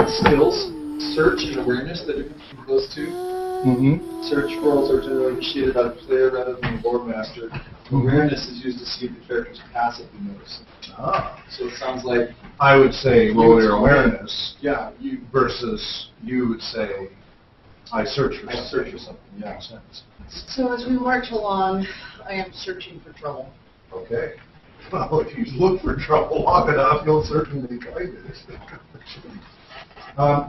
skills, search and awareness that are from those two. Search roles are generally initiated by the player rather than the board master. Awareness is used to see if the character's passively noticing. So it sounds like I would say roll your awareness. Yeah, versus you would say I search for something. I search for something. Yeah. Makes sense. So as we march along, I am searching for trouble. Okay. Well, if you look for trouble long enough, you'll certainly find it.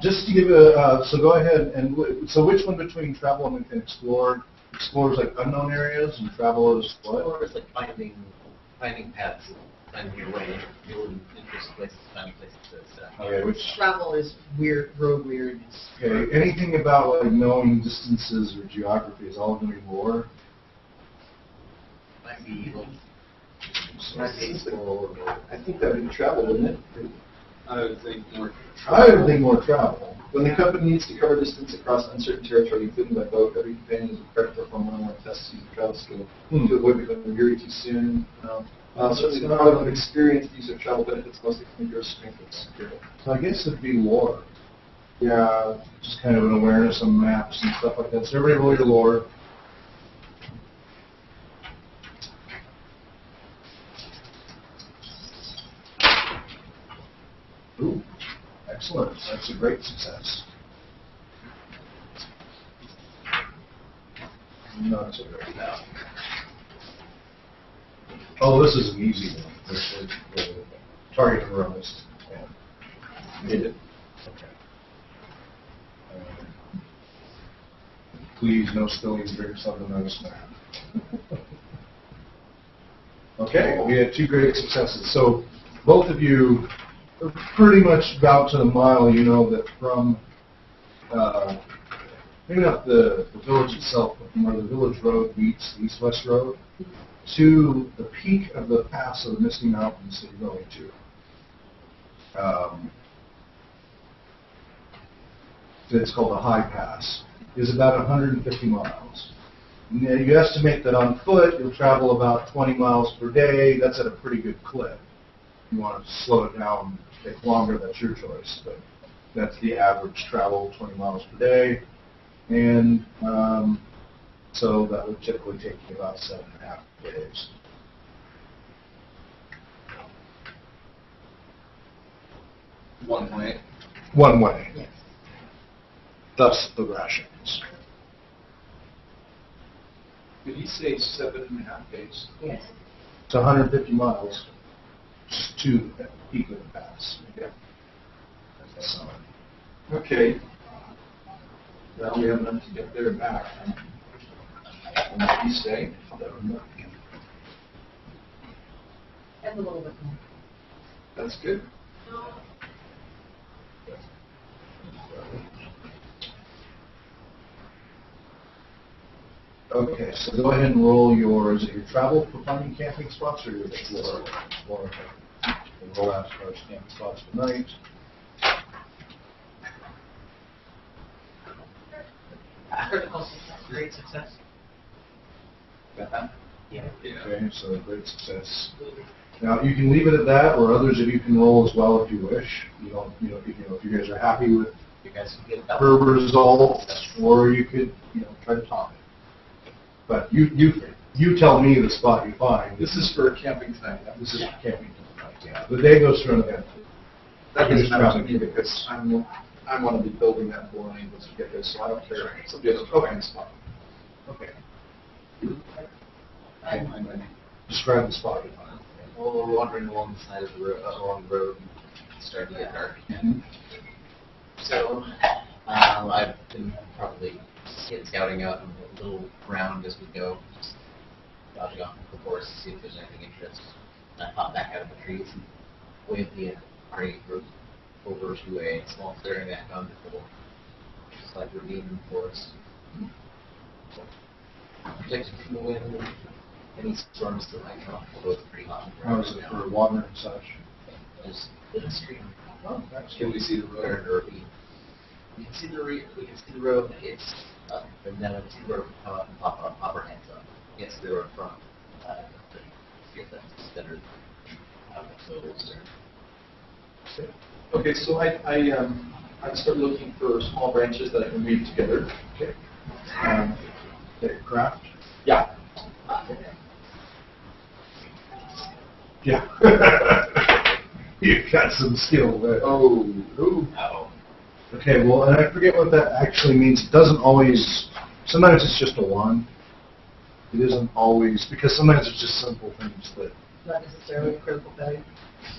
Just to give a, so go ahead and, so which one between travel and explore? Explore is like unknown areas and travel is what? Explore is like finding paths, finding your way, building interesting places, finding places to set. Okay, which Travel is weird, road weirdness. okay, anything about like knowing distances or geography is all going to be lore. Might be I think that would be travel, wouldn't it? I would think more travel. I would think more travel. When the company needs to cover distance across uncertain territory, including by boat, every companion is required to perform one or more tests to use the travel skill to avoid becoming weary too soon. Certainly the problem of experienced use of travel benefits mostly from your strength and skill. So I guess it'd be lore. Yeah, just kind of an awareness on maps and stuff like that. So everybody roll your lore. Ooh, excellent. That's a great success. Not so great now. Oh, this is an easy one. This is the target erroneous. Did it? Okay. Please, no spilling drinks on the notice map. Okay, we had two great successes. So both of you are pretty much about to the mile. You know that from maybe not the village itself, but from where the village road meets the east-west road to the peak of the pass of the Misty Mountains that you're going to. It's called the High Pass, is about 150 miles. Now, you estimate that on foot you'll travel about 20 miles per day. That's at a pretty good clip. If you want to slow it down, take longer, that's your choice. But that's the average travel, 20 miles per day. And so that would typically take you about 7.5 days. One way. One way. Yes. Thus the rations. Did he say 7.5 days? Yes. It's 150 miles to the peak of the pass. Okay. So, Okay. Well, we have enough to get there and back. And what do you say? And a little bit more. That's good. okay, so go ahead and roll your, is it your travel for finding camping spots or your explore? Explore. And roll out for camping spots for night. Critical success, great success. Got that? Yeah. Okay, so great success. Now you can leave it at that, or others of you can roll as well if you wish. You don't, if you guys are happy with You guys can get that. her results, or you could, try to top it. But you tell me the spot you find. This is for camping tonight. Yeah? This is camping tonight. Yeah, the day goes through an event. That doesn't matter to me because I want to be building that blind once we get there, so I don't care. Somebody else will find the spot. Okay. I'm ready. Describe the spot you find. Well, we're wandering along the side of the road, along the road, it's starting to get dark. So, I've been probably scouting out a little round as we go, just dodging off the forest to see if there's anything interesting. And I pop back out of the trees and wave the party group over to a small clearing that I found before, just like ravine in the forest. So, protected from the wind and any storms that might come up, although it's pretty hot. How is it for water and such? Just a little stream. Oh, that's Can we see the road? We can see the road. It's up, and then we can see the road come up and pop our hands up. You can see the road from see if that's better. So Okay, so I start looking for small branches that I can weave together. Okay. Craft? Yeah. Yeah. You've got some skill there. Oh. Okay, well, and I forget what that actually means. It doesn't always, sometimes it's just a wand. It isn't always, because sometimes it's just simple things that... Not necessarily a critical value.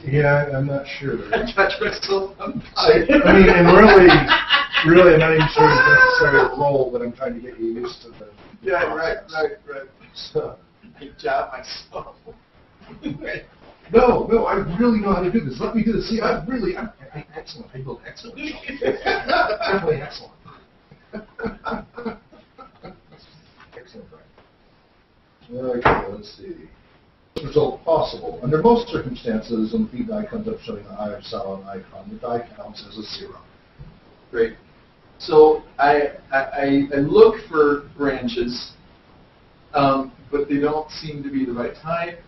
Yeah, I'm not sure. Touch myself. I mean, and really, I'm not even sure it's necessary to roll, but I'm trying to get you used to the process. Right. So, I jab myself. no, I really know how to do this. Let me do this. See, I'm excellent. I build excellent. Simply excellent. Excellent, right. Okay, let's see. Result possible. Under most circumstances, when the feed die comes up showing the Eye of Sauron icon, the die counts as a 0. Great. So I look for branches, but they don't seem to be the right type,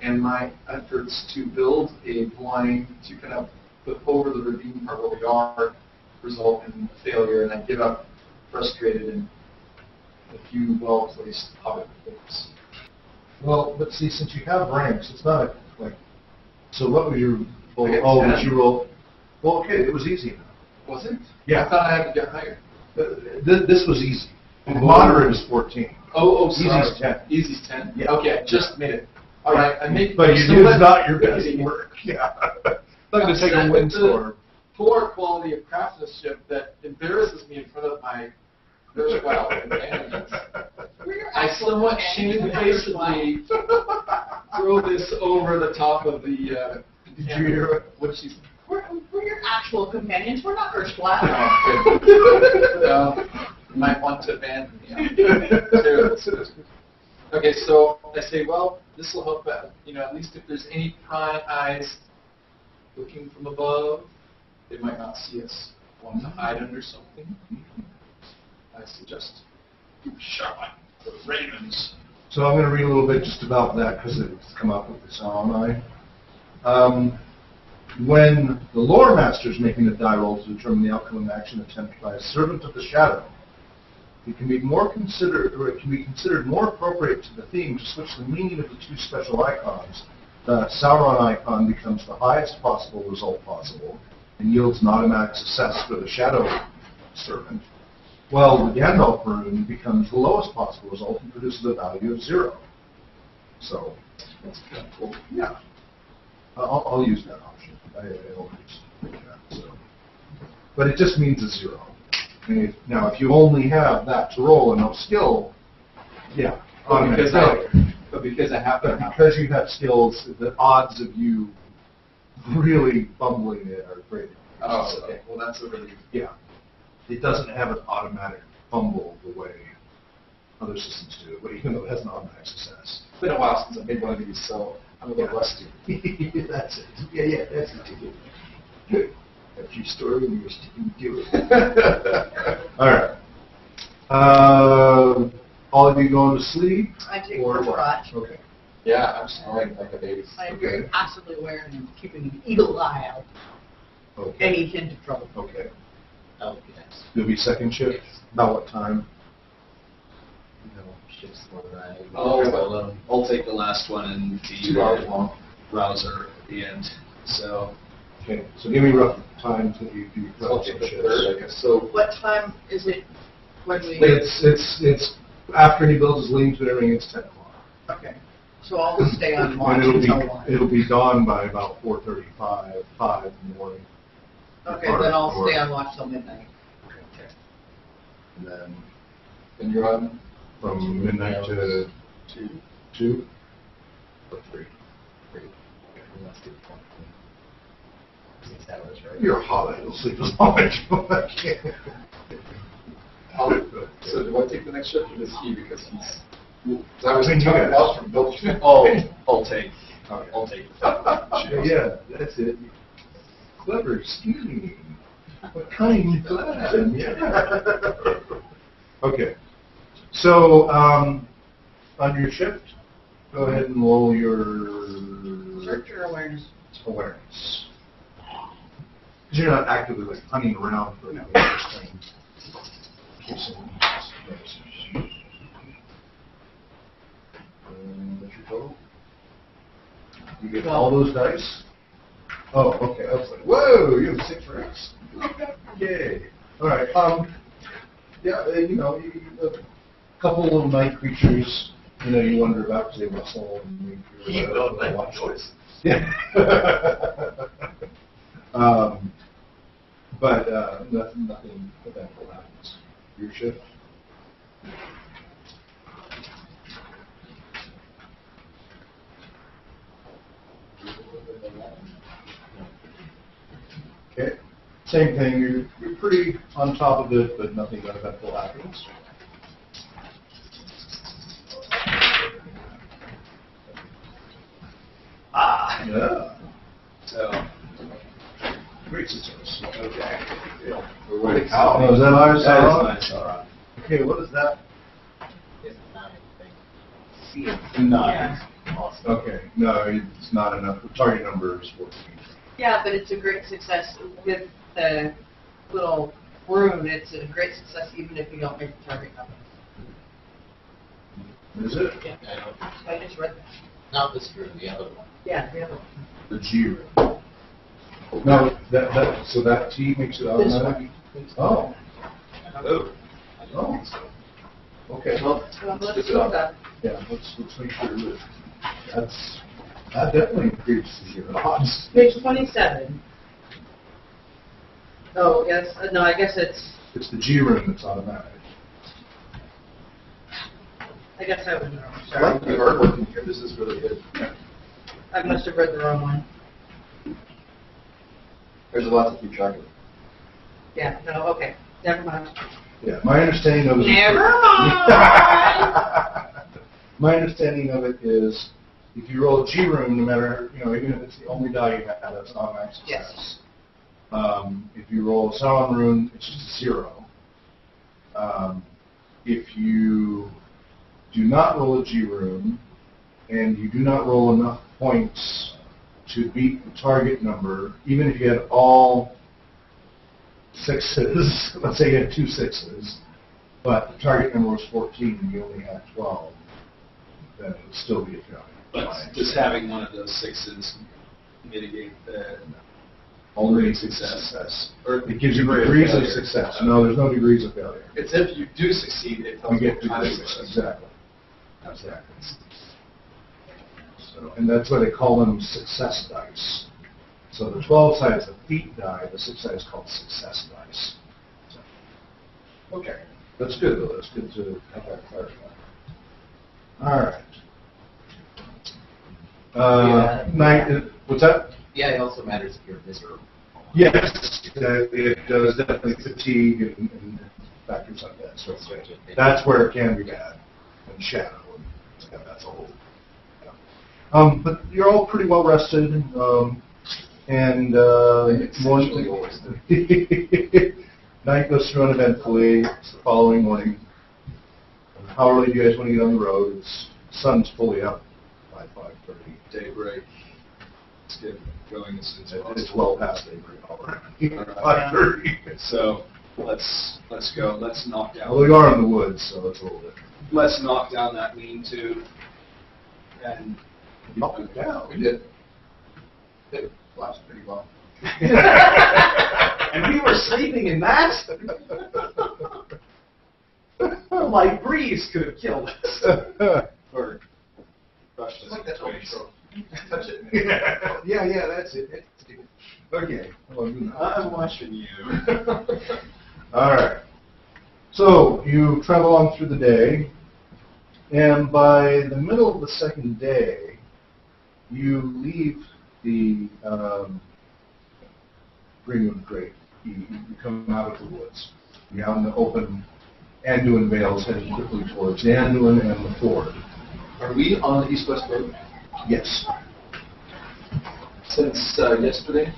and my efforts to build a blind to kind of put over the ravine part where we are result in failure, and I give up, frustrated, in a few well-placed hobbit books. Well, but see, since you have ranks, it's not like. So what was your? I got 10. Did you roll? Well, okay, it was easy enough. Was it? Yeah. I thought I had to get higher. This was easy. Moderate is 14. Oh, sorry. Easy's 10. Easy's 10? Yeah. Okay, I just made it. All right, I make. But you so did let's- not your best work. Yeah. I'm going to take a With windstorm. the poor quality of craftsmanship that embarrasses me in front of my very well companions. I somewhat shamefacedly throw this over the top of the. Did you hear it? What she's. We're your actual companions. We're not erstwhile. Oh, good. You might want to abandon me. Okay, so I say, well, this will help. At least if there's any prying eyes looking from above, they might not see us. Want to hide under something? I suggest shut the ravens. So I'm going to read a little bit just about that because it's come up with the Sauron Eye. When the lore master is making a die roll to determine the outcome of an action attempted by a servant of the shadow, it can be considered more appropriate to the theme to switch the meaning of the two special icons. The Sauron icon becomes the highest possible result possible and yields an automatic success for the shadow servant, while the Gandalf rune becomes the lowest possible result and produces a value of 0. So, That's kind of cool. yeah. I'll use that option. I always make that. So. But it just means a 0. Now, if you only have that to roll and no skill, yeah, automatic failure. But because I have But because you have skills, the odds of you really fumbling it are greater. Oh, okay. Well, that's a really. Yeah. It doesn't have an automatic fumble the way other systems do, but even though it has an automatic success. It's been a while since I made one of these, so I'm a little rusty. That's it. Yeah, that's it. Good. That's your story and you're sticking to it. All right. All of you going to sleep? I take or first what? watch. Okay. Yeah, I'm snoring like a baby. I am Okay. very passively aware and keeping an eagle eye out. Okay. Any hint of trouble. Okay. That would be nice. You'll be second shift? Yes. About what time? No shifts for that. I'll take the last one and the 2 hours long. browser at the end. So Okay. So give me rough times that you do So I'll some take the shifts. third, I guess. So What time is it when we... It's after he builds his lean-to and everything, it's 10 o'clock. Okay. So I'll stay on watch And until 1. it'll be dawn by about 4:35, 5 in the morning. Okay, then I'll stay on watch till midnight. Okay. And then then you're on from midnight to 2 or 3. Let's do 6 hours, right? You're a hobbit. You'll sleep as long as you want. So do I take the next shift or does he? Because he's. Because I was Between you talking guys. about from Bill. I'll take Yeah, that's it. Clever scheming. What kind plan? Yeah. Okay. So, on your shift, go ahead and roll your Search your awareness. awareness. Because you're not actively like hunting around for that first thing. That's your total? You get all those dice? Oh, okay. I was like, whoa, you have 6 ranks. Yay. All right. Yeah, a couple little night creatures, you wonder about because they rustle and You don't make one choice. Yeah. But nothing eventful happens. Your shift. Okay. Same thing. You're pretty on top of it, but nothing uneventful happens. Yeah. So, Great success. okay. Oh, is that ours? That is nice. All right. Okay, what is that? It's not anything. Nine. Awesome. Okay, no, it's not enough. The target number is 14. Yeah, but it's a great success with the little rune. It's a great success even if you don't make the target number. Is it? Yeah, I don't. I just read that. Not this room, the other one. Yeah, the other one. The G ring. No, so that T makes it This automatic? one. Oh. Oh. Oh. Okay. Well, Well, let's Good do job. that. Yeah, let's make sure that definitely increases your odds. Page 27. Oh, yes. No, I guess it's. It's the G ring that's automatic. I guess I was wrong. I Sorry. like the artwork in here. This is really good. I must have read the wrong one. There's a lot to keep track of. Yeah. No. Okay. Never mind. Yeah, my understanding of it. Never mind. My understanding of it is, if you roll a G rune, no matter even if it's the only die you have, that's not max success. Yes. If you roll a Sauron rune, it's just a 0. If you do not roll a G rune, and you do not roll enough points to beat the target number, even if you had all 6s, let's say you had 2 6s, but the target number was 14 and you only had 12, then it would still be a failure. But just having one of those 6s mitigate the Only success. Or it gives you degrees of success. No, there's no degrees of failure. It's if you do succeed, it You tells get you how degrees, to exactly. So, and that's why they call them success dice. So the 12 side is a feat die, the 6 side is called success dice. So, okay, that's good though. That's good to have that clarified. All right. What's that? Yeah, it also matters if you're miserable. Yes, it does definitely fatigue and factors like that. So that's where it can be bad, and shadow, and that's a whole. Yeah. But you're all pretty well rested, and Essentially always night goes through uneventfully. It's the following morning. How early do you guys want to get on the road? Sun's fully up by 5:30. daybreak. Let's get going as soon as possible. It's well past daybreak already. 5:30. So let's go. Let's knock down. Well, we are in the woods, so it's a little different. Let's knock down that lean-to and Knock it down. We did. It lasted pretty well. and we were sleeping in that. A light breeze could have killed us. Or Rushed us. like that into space. Touch it. Yeah, that's it. Okay. I'm watching you. All right. So you travel on through the day, and by the middle of the second day, you leave the Greenwood Great. You come out of the woods. You're out in the open Anduin Vales, heading quickly towards Anduin and the ford. Are we on the east-west road? Yes. Since yesterday?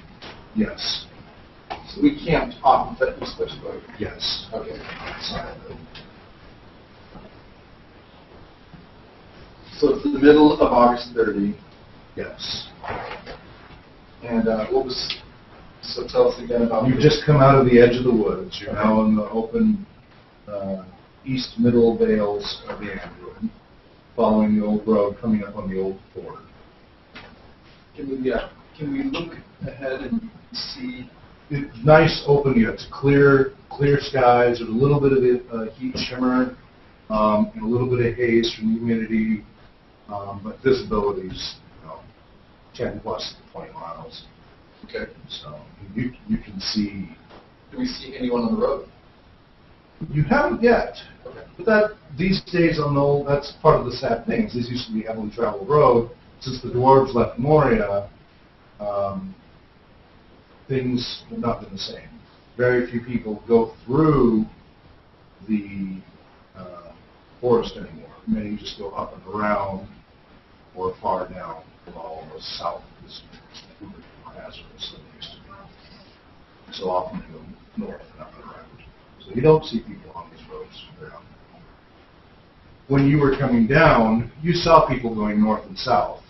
Yes. So we camped off of that east-west road. Yes. Okay. So it's the middle of August 30. Yes. And what was So tell us again about. You just come out of the edge of the woods. You're now in the open east middle vales of the Android, following the old road, coming up on the old ford. Can we look ahead and see? It's nice open. You have clear skies. There's a little bit of heat shimmer and a little bit of haze from the humidity, but visibility's 10 plus 20 miles. Okay. So you can see. Do we see anyone on the road? You haven't yet. Okay. But these days that's part of the sad things. This used to be a heavily traveled road. Since the dwarves left Moria, things have not been the same. Very few people go through the forest anymore. Many just go up and around or far down below or south. Is more hazardous than it used to be. So often they go north and up and around. So you don't see people on these roads very often. When you were coming down, you saw people going north and south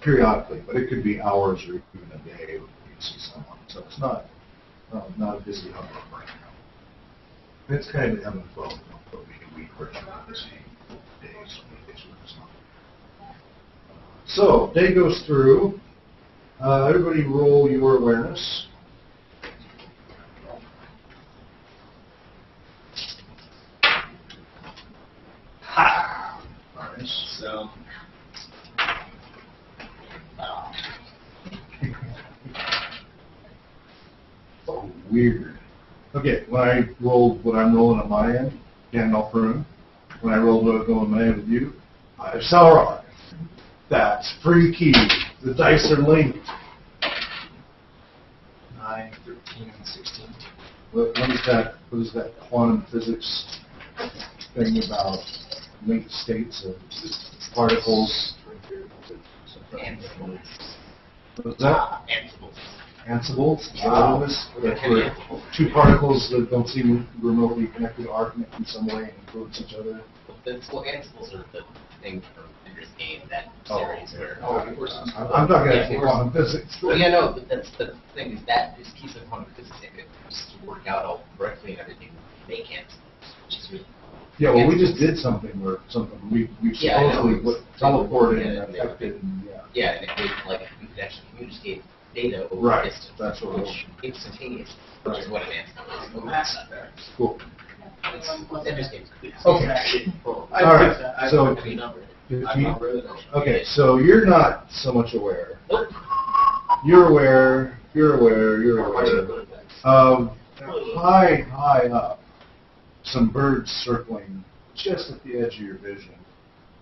periodically, but it could be hours or even a day before you see someone. So it's not a busy hub right now. It's kind of ebb and flow. It'll be a week or two busy days where it's not. So day goes through. Everybody roll your awareness. Ha! Nice. So, Oh, weird. Okay, when I rolled what I'm rolling on my end, Gandalf Rune. When I rolled what I'm going on my end with you, I have Sauron. That's freaky. The dice are linked. 9, 13, and 16. What is that quantum physics thing about linked states of particles? Ansibles. What's that? Ansibles. Ansibles? Wow. That's where two particles that don't seem remotely connected are connected in some way and influence each other. Well, Ansibles are the thing from Ender's Game, that series where... I'm talking actually quantum physics. Well, yeah, no, but that's the thing, is that just keeps the quantum physics if it just to work out all correctly and everything, make Ansibles, which is really... Yeah, well, we just did something where we Yeah, I know. supposedly teleported Yeah, and affected, and Yeah, and it like, you could actually communicate data over Right, distance. that's what it which instantaneous, which is what an Ansible is. Oh, that's not there. cool. It's Ender's Game's good. Okay. All right, so- Any number. 15? Okay, so you're not so much aware. Nope. You're aware of high up, some birds circling just at the edge of your vision,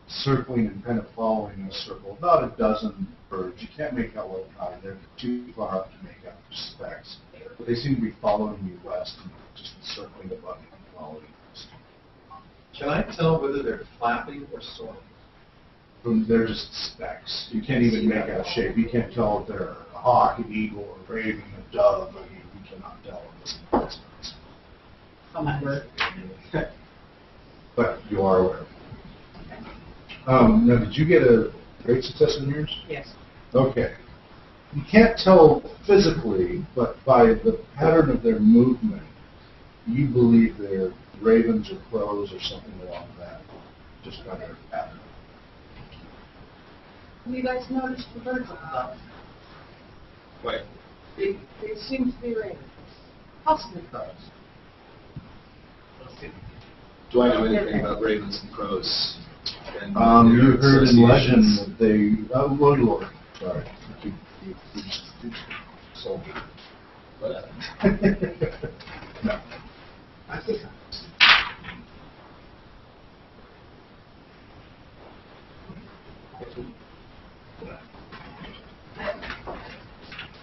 circling and kind of following a circle. About a dozen birds. You can't make out what kind. They're too far up to make out specks. But they seem to be following you west and just circling above you and following you west. Can I tell whether they're flapping or soaring? They're just specks. You can't even make out shape. You can't tell if they're a hawk, an eagle, a raven, a dove. I mean, you cannot tell in this instance. On that word. But you are aware. Now, did you get a great success in yours? Yes. Okay. You can't tell physically, but by the pattern of their movement, you believe they're ravens or crows or something along that, just by their pattern. Have you guys noticed the birds up above? wait, They seem to be ravens. Possibly crows. do I know anything about ravens and crows? And You their heard in legend associations? that they, Lord, sorry, you sold But, it. No. I think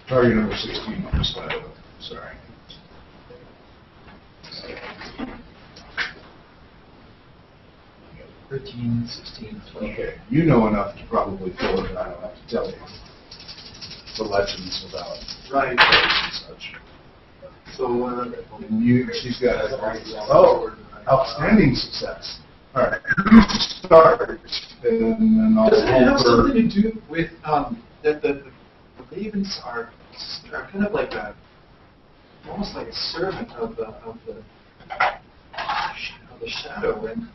Target number 16 on this side. Sorry. I 13, 16, 20. Okay, you know enough to probably fill it. I don't have to tell you the legends about Right. crows and such. So, And she's got outstanding success. All right, you start, and then I'll does it have roll for. something to do with that the ravens are kind of like almost like a servant of the shadow, and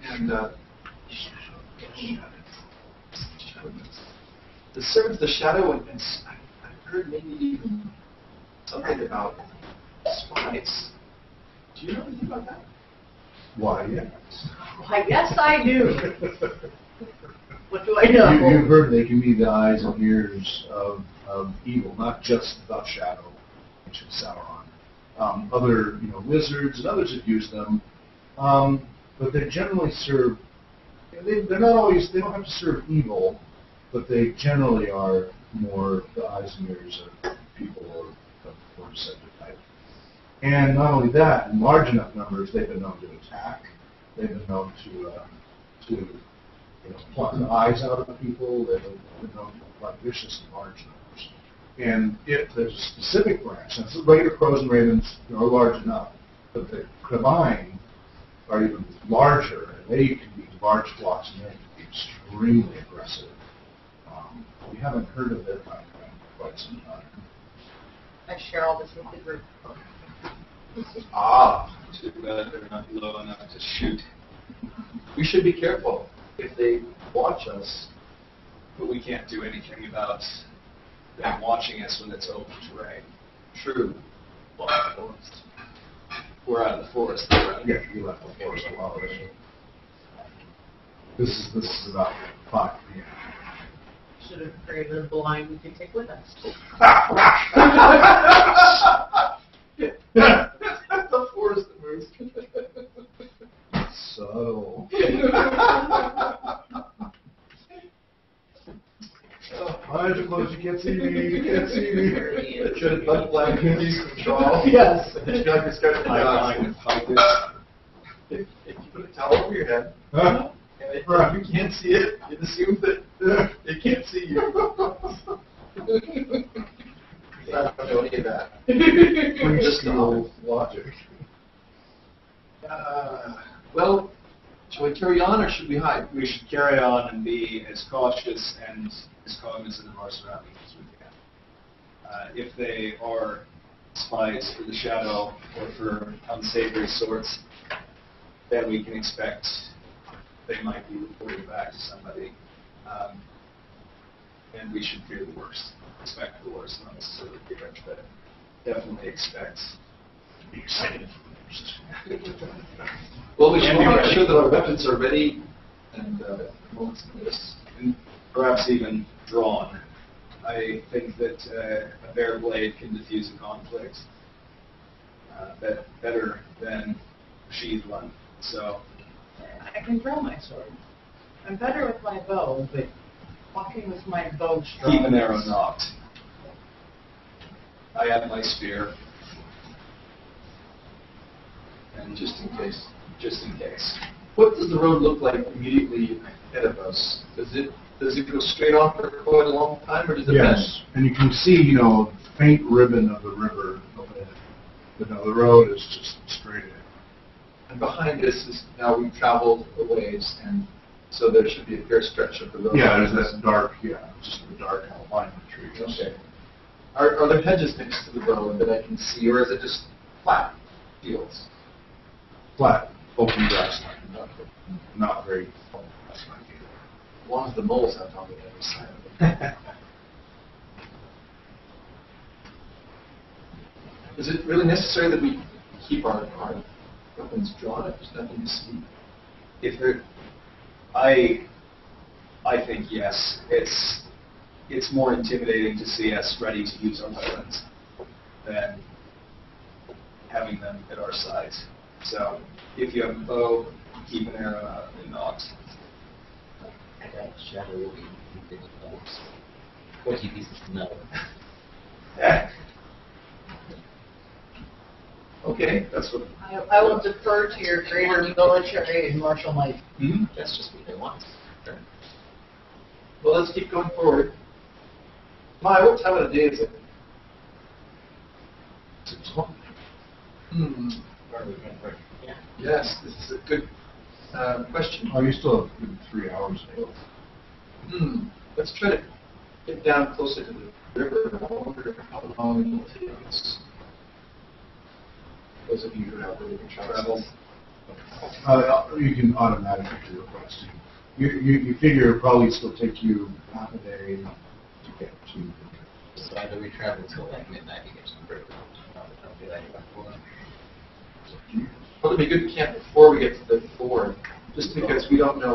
the servant of the shadow, and I've heard maybe even something about spies. Do you know anything about that? Why, yes. Why, yes, I do. What do I know? You've heard they can be the eyes and ears of evil, not just the shadow, which is Sauron. Other, wizards and others have used them, but they generally serve. They're not always. They don't have to serve evil, but they generally are more the eyes and ears of people or deceptive type. And not only that, in large enough numbers, they've been known to attack. They've been known to pluck the eyes out of people. They've been known to pluck vicious in large numbers. And if there's a specific branch, and the regular crows and ravens are large enough, but the combined are even larger, and they can be large flocks, and they can be extremely aggressive. We haven't heard of their kind in quite some time. I share all this with the group. Too bad they're not low enough to shoot. We should be careful if they watch us. But we can't do anything about them watching us when it's open terrain. True. Well, the forest. We're out of the forest, right? Yeah, you left the forest a while ago. This is about 5 p.m. Should have created a blind we could take with us. The forest that moves. So. Eyes are closed, you can't see me, you can't see me. It should have butt black lose control. Yes. It's like it's got to if you put a towel over your head, Huh? and if Right. you can't see it, it assumes that it can't see you. I don't know any of that. Pretty just old logic. Well, shall we carry on or should we hide? We should carry on and be as cautious and as cognizant of our surroundings as we can. If they are spies for the shadow or for unsavory sorts, then we can expect they might be reported back to somebody. And we should fear the worst. Expect the worst, not necessarily fear it, but definitely expect to be excited for the worst. Well, we should make sure that our weapons are ready and moments notice. And perhaps even drawn. I think that a bare blade can diffuse a conflict better than a sheathed one. So I can draw my sword. I'm better with my bow, but walking with my bow strong. keep an arrow nocked. I have my spear, And just in case. just in case. What does the road look like immediately ahead of us? Does it go straight on for quite a long time, or does it Yes, and you can see, faint ribbon of the river ahead. But no, the road is just straight ahead. And behind us is now we've traveled a ways, and so there should be a fair stretch of the road. Yeah, there's that dark, just the dark outline of the trees. Okay. Are there hedges next to the road that I can see, or is it just flat fields? Flat, open grassland, not very open grassland either. As long as the moles aren't on the other side of it. Is it really necessary that we keep our weapons drawn if there's nothing to see? If there, I think yes. It's more intimidating to see us ready to use our weapons than having them at our sides. So if you have a bow, keep an arrow out and nocked. That shadow will be big bones. 40 pieces of metal. Okay, that's what. I will defer to your greater military and martial might. Hmm? That's just what they want. Sure. Well, let's keep going forward. My, what time of the day is it? 6:00. Hmm. Yeah. Yes, this is a good question. Oh, you still have 3 hours to go. Let's try to get down closer to the river, I wonder how long it will take us. Those of you who have really good travel. You can automatically do requesting. You figure it'll probably still take you half a day to get to. So either we travel till like midnight to get some break. Don't do that before. Well, it'd be good to camp before we get to the ford, just because we don't know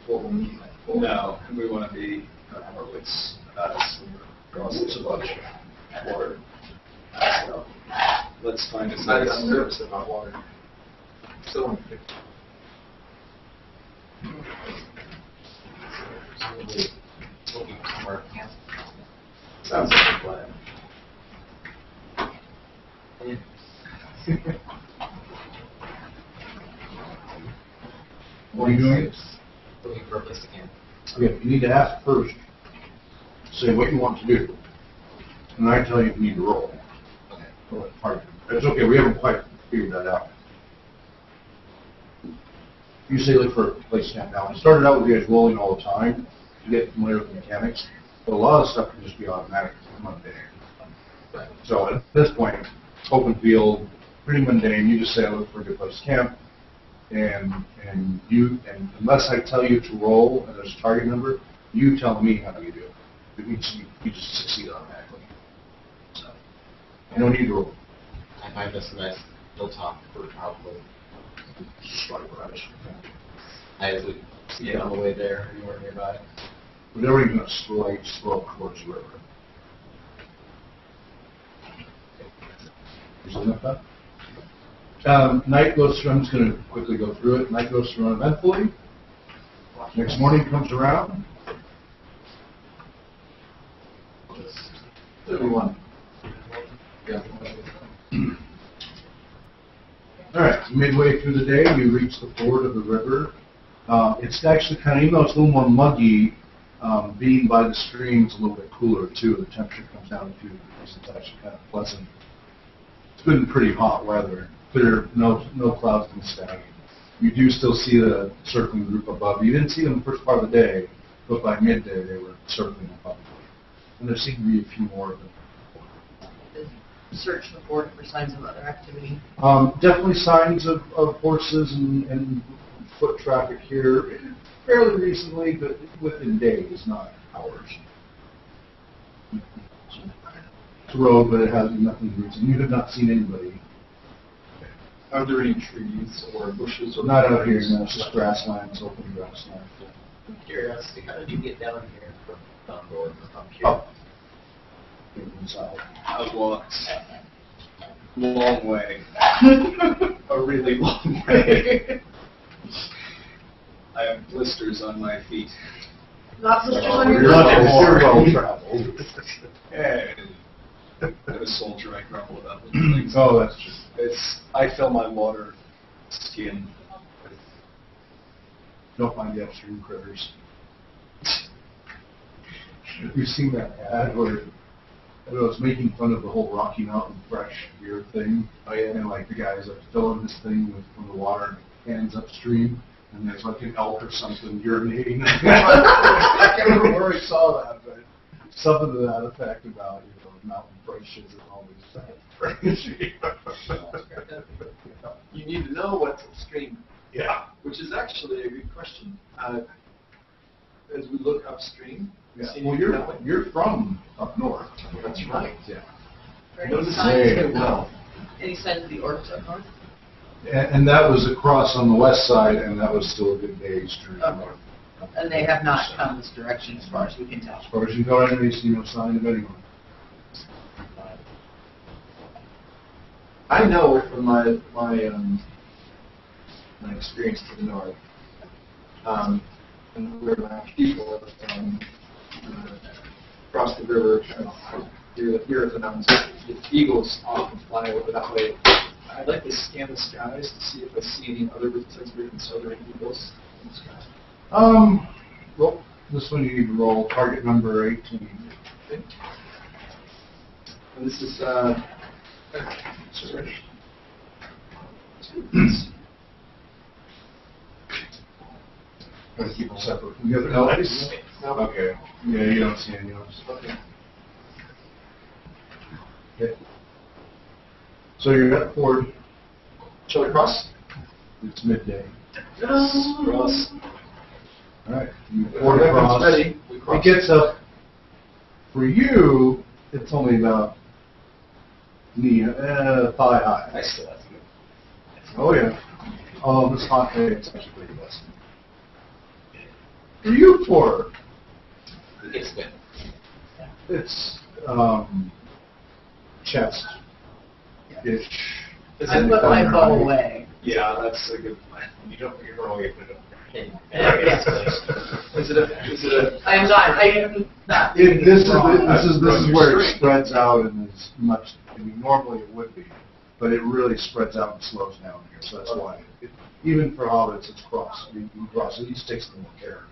what we'll need. No, and we want to be our wits about us. It's a bunch of water. So, let's find a I'm nervous about water. Still want to pick. Looking somewhere camp. Sounds like a plan. What are you doing? Looking for a place to camp. Yeah, you need to ask first. Say what you want to do, and I tell you if you need to roll. Okay. It's okay. We haven't quite figured that out. You say look for a place to camp. Now, I started out with you guys rolling all the time to get familiar with the mechanics, but a lot of stuff can just be automatic, mundane. Right. So at this point, open field, pretty mundane. You just say I look for a good place to camp, and unless I tell you to roll and there's a target number, you tell me how you do it. You just succeed automatically. So you don't need to roll. I find this a nice hilltop for probably. I would see it on the way there, anywhere nearby. But they're even a slight slope towards the river. Is that enough time? Night goes through, I'm just going to quickly go through it. Night goes through uneventfully. Next morning comes around. 31. Yeah. All right, midway through the day, you reach the ford of the river. It's actually kind of, even though it's a little more muggy, being by the stream is a little bit cooler too. The temperature comes down a few degrees. It's actually kind of pleasant. It's been pretty hot weather. Clear, no clouds in the sky. You do still see the circling group above. You didn't see them the first part of the day, but by midday they were circling above. And there seemed to be a few more of them. Search the fort for signs of other activity. Definitely signs of horses and foot traffic here fairly recently, but within days, not hours. It's a road, but it has nothing to do with it. You have not seen anybody. Are there any trees or bushes? Or Not out here, no. It's just grasslands, open grassland. Curiosity, how did you get down here from Thundor up here? Up. Inside. I've walked a long way. A really long way. I have blisters on my feet. Not blisters on your You're well toes. traveled. And I'm a soldier, I grumble about those things. Oh, that's just. I fill my water skin with. Don't mind the upstream critters. Have you seen that ad where I was making fun of the whole Rocky Mountain fresh beer thing? Oh yeah. And like the guys are filling this thing from the water cans upstream, and there's like an elk or something urinating. I can't remember where I saw that, but something to that effect about mountain freshes and all these things. You need to know what's upstream. Yeah. Which is actually a good question. As we look upstream, Yeah. Well, you're from up north. That's right. Yeah. Notice Hey. well. Any signs of the orcs up north? And that was across on the west side, and that was still a good day's journey north. And they have not come this direction as far as we can tell. As far as you know, I see no sign of anyone. I know from my experience to the north, and where my people across the river, here at the mountains, the eagles often fly over that way. I'd like to scan the skies to see if I see any other besides other eagles in the sky. Well, this one you need to roll target number 18. Okay. And this is sorry. Gotta keep them separate from the other guys. No. Okay. Yeah, you don't see any of those. Okay. Okay. So you're at Ford. Shall we cross? It's midday. Cross. All right. You Ford across. Ready. We It cross. gets up. For you, it's only about knee, thigh high. I still have to go. Oh yeah. Oh, this hot day, it's actually pretty blessed. For you, Ford, It's good. it's chest-ish. I put my bow away. Yeah, that's a good plan. You're only put it up. Is it a? I am not, I am not. This is where it spreads out and is much. I mean, normally it would be, but it really spreads out and slows down here. So that's why. Even for hobbits, it's cross. You can cross. It just takes a little more care.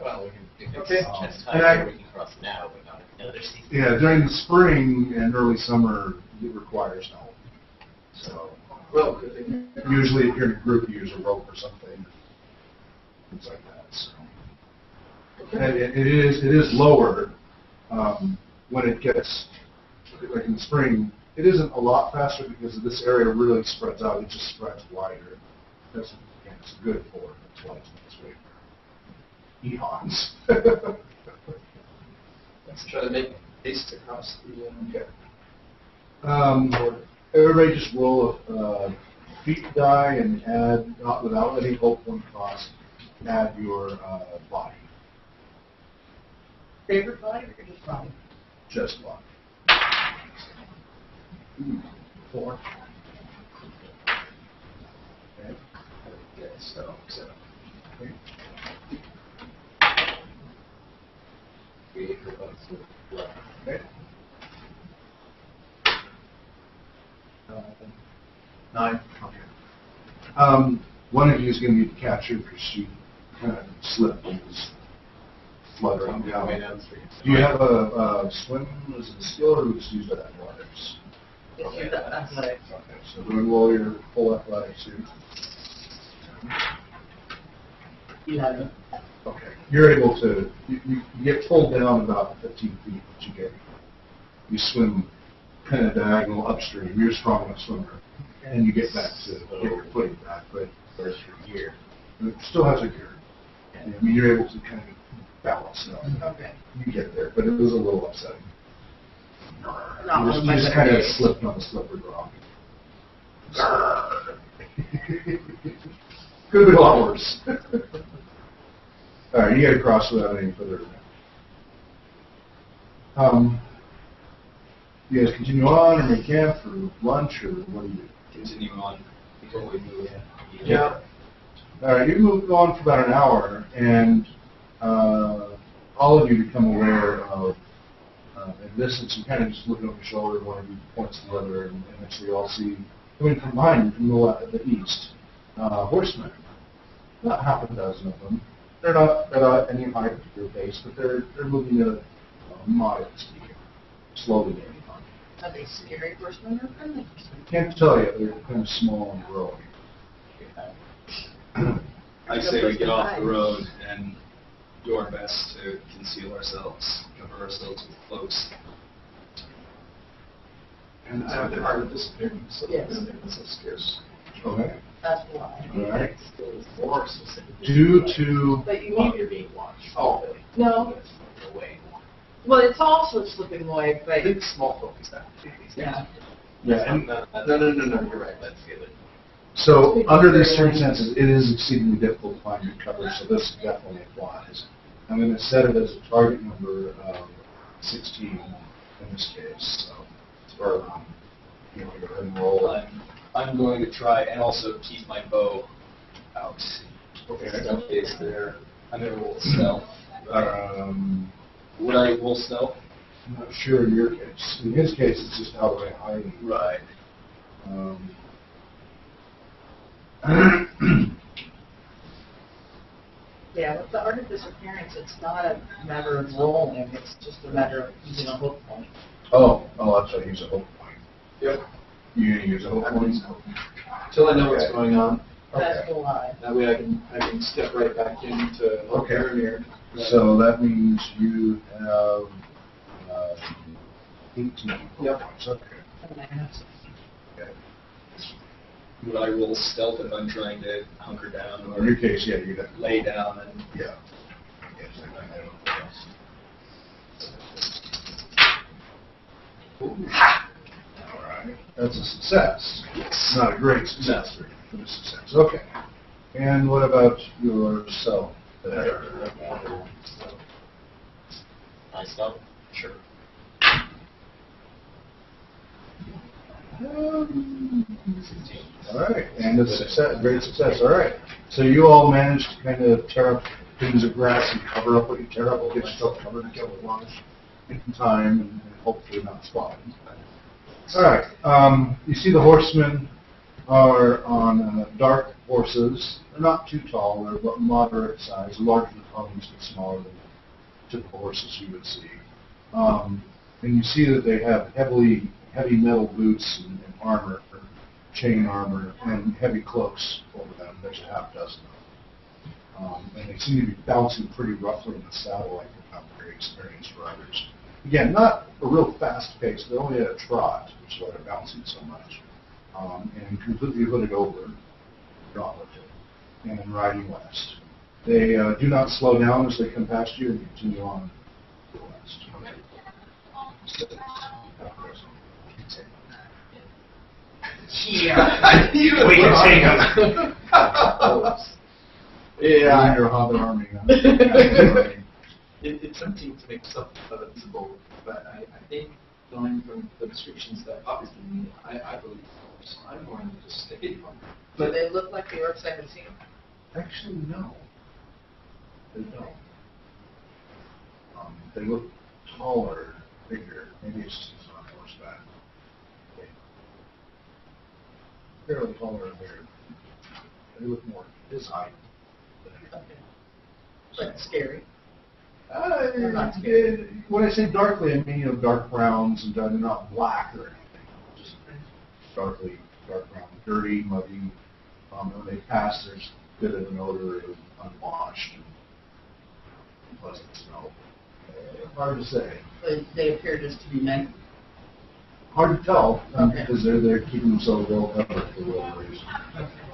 Well, we can do Okay. chest And high, we can cross now, but not another season. Yeah, during the spring and early summer, it requires help. So Well, good thing. usually, if you're in a group, you use a rope or something, things like that. So. And it is lower when it gets like in the spring. It isn't a lot faster because this area really spreads out. It just spreads wider. That's it's good for it. That's why it's this way. Eons. Let's try to make haste across the. Okay. Everybody just roll a feet die and add, not without any hope point cost, add your body. Favorite body or just body? Just body. 4. Okay. Okay, so. Okay. Okay. 9. Okay. One of you is going to be captured because she kind of slipped and was fluttering down. Do you have a swim as a skill, or just use that athletics? It's athletics. Okay, so go and roll your full athletics here. 11. Okay. You're able to, you get pulled down about 15 feet, but you swim kind of diagonal upstream. You're a strong enough swimmer. And you get back to get your footing back, but Where's your gear? it still has a gear. I mean, you're able to kind of balance it out. Okay. You get there, but it was a little upsetting. Not one of my You just better kind of days. slipped on the slippery rock. Could have been a lot worse. All right, you get across without any further. You guys continue on, or make camp, or lunch, or what do you do? Continue on before we move. Yeah. All right, you move on for about an hour, and all of you become aware of, in distance, you kind of just look over your shoulder, one of you points to the other, and eventually you all see, coming from behind you, from the east, horsemen. About half a dozen of them. They're not at any height to your pace, but they're moving at a moderate speed, slowly gaining on you. Are they scary horsemen or friendly horsemen? Can't tell you, they're kind of small and growing. I say we get off the road and do our best to conceal ourselves, cover ourselves with cloaks. And I have the art of disappearing, so Yes. it's so scarce. Okay. That's why. All right. More specific. Due to But you While need, you're being watched. Oh. no, Away. well, it's also slipping away, I but, think small folk is that. yeah. yeah, and No, you're right. Let's get it. so under these circumstances, it is exceedingly difficult to find your cover. So this definitely applies. I'm going to set it as a target number of 16 in this case. So, or you know, go ahead and roll. I'm going to try and also keep my bow out. Okay. Stealth is there. I'm going to roll stealth. Would I roll stealth? I'm not sure in your case. In his case, it's just outright hiding. Right. Yeah, with the art of disappearance, it's not a matter of rolling, it's just a matter of using a hook point. Oh, that's right. Use a hook point. Yep. You gonna use a hook point? Till I know what's Okay. going on. That's the lie. That way I can step right back into Okay. Faramir. So that means you have 18 Yep. points. Okay. Okay. Would I roll stealth if I'm trying to hunker down In or your case, yeah, you'd have to lay down and Yeah. ha? All right. That's a success. Not a great success, but a success. Okay. And what about yourself there? Myself? Sure. All right, and a success, great success. All right, so you all managed to kind of tear up pieces of grass and cover up what you tear up, get yourself covered and get lunch in time, and hopefully not spotted. All right, you see the horsemen are on dark horses. They're not too tall; they're about moderate size, larger than ponies, but smaller than typical horses you would see. And you see that they have heavy metal boots and armor, chain armor, and heavy cloaks over them. There's a half dozen of them. And they seem to be bouncing pretty roughly in the saddle like they're not very experienced riders. Again, not a real fast pace. They're only at a trot, which is why they're bouncing so much. And completely hooded over, gauntleted, and riding west. They do not slow down as they come past you and continue on to the west. Yeah. We can take them. Yeah. Your hobbit army. It's tempting to make stuff visible, but I think going from the descriptions that obviously I believe, so I'm going to just stay from. Do they look like the orcs I have seen? Actually, no. They don't. They look taller, bigger. Maybe it's just on horseback. Fairly taller and bigger. They look more his height than anything. But scary. Not scary. When I say darkly, I mean dark browns, and they're not black or anything. Just dark brown, dirty, muddy. When they pass, there's a bit of an odor of unwashed and unpleasant smell. Hard to say. They appear just to be men. Hard to tell Okay. because they're keeping themselves well covered for whatever reason.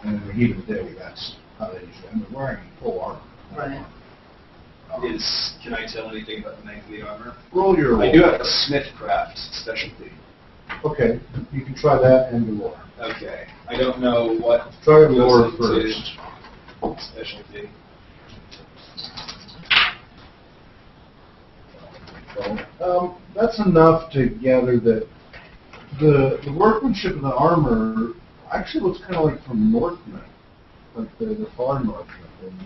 And in the heat of the day, that's how they usually. And they're wearing full armor. Right. Can I tell anything about the length of the armor? Roll your roll. I do have a smithcraft specialty. Okay, you can try that and your lore. Okay. I don't know what Try your lore goes first. into specialty. Well, that's enough to gather that the workmanship of the armor actually looks kind of like from Northmen, like the far Northmen.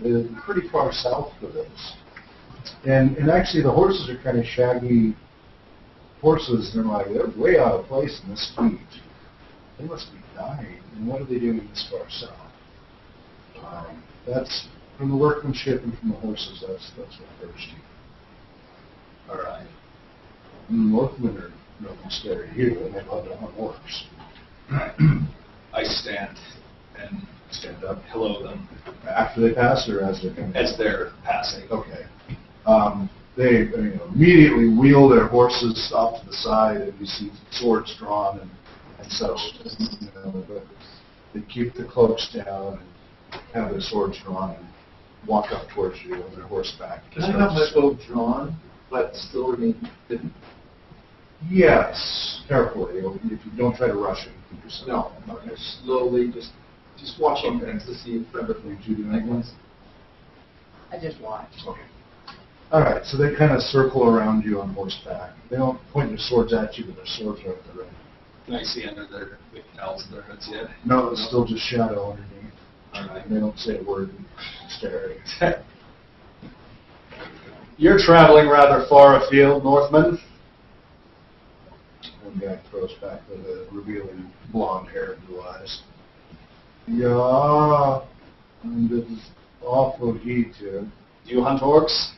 They're pretty far south for this. And actually the horses are kind of shaggy horses, and they're way out of place in this heat. They must be dying. And what are they doing this far south? That's from the workmanship and from the horses. That's what occurs to you. All right. And the Northmen are nothing scary here, and they love to hunt orcs. I stand and Stand up. hello them After they pass, or as they're coming? as they're passing. Okay. They immediately wheel their horses off to the side, and you see swords drawn and such. But they keep the cloaks down and have their swords drawn and walk up towards you on their horseback. Can I have my bow drawn, but still remain hidden? Yes, carefully. If you don't try to rush it, keep yourself. No, slowly, just watching Okay. things to see if ever Did you do anything? I just watched. Okay. All right, so they kind of circle around you on horseback. They don't point their swords at you, but their swords are at the ready. Can I see under their cowls of their hoods yet? No, it's still just shadow underneath. All right. They don't say a word and stare at you. You're traveling rather far afield, Northman. One guy throws back with a revealing blonde hair and blue eyes. Yeah, and it's awful heat here. Do you hunt orcs?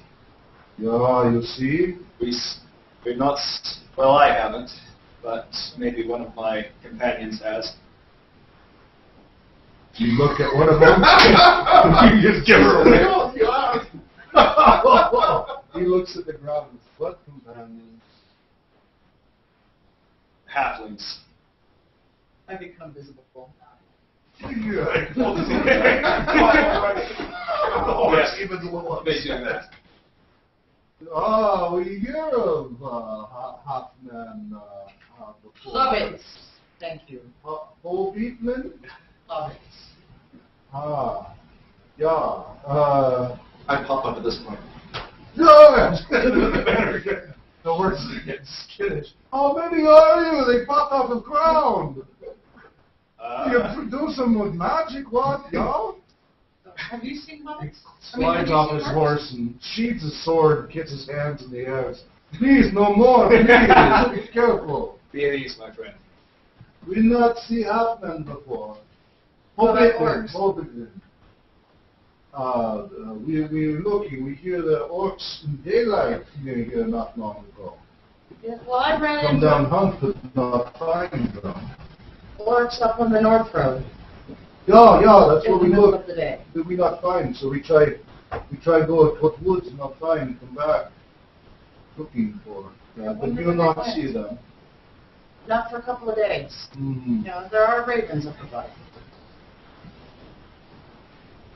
Yeah, you see? We've not. Well, I haven't, but maybe one of my companions has. You look at one of them. You just give her a wink. He looks at the ground with foot companions. halflings. I become visible. Yes. Yes, Even the little they do that. Oh, we hear of Hoffman before. Hobbits. Thank you. Hobbitman? Hobbits. Ah, yeah. I pop up at this point. Good! The words are getting skittish. How many are you? They popped off the ground. You produce them with magic, what, y'all? Have you seen Hobbits? Slides off his horse and sheathes his sword and kicks his hands in the air. Please, no more, please. Be careful. Be at ease, my friend. We not see Hoffman before. Well, that works. Hobbitman. We're looking. We hear the orcs in daylight near here not long ago. Yeah, well, I ran Come into down hunt, but not find them. orcs up on the North Road Yeah, that's in where the we middle look. of the day. Did we not find? So we tried go to woods and not find, and come back looking for. Yeah, but you not see them. Not for a couple of days. Mm. You know, there are ravens up above.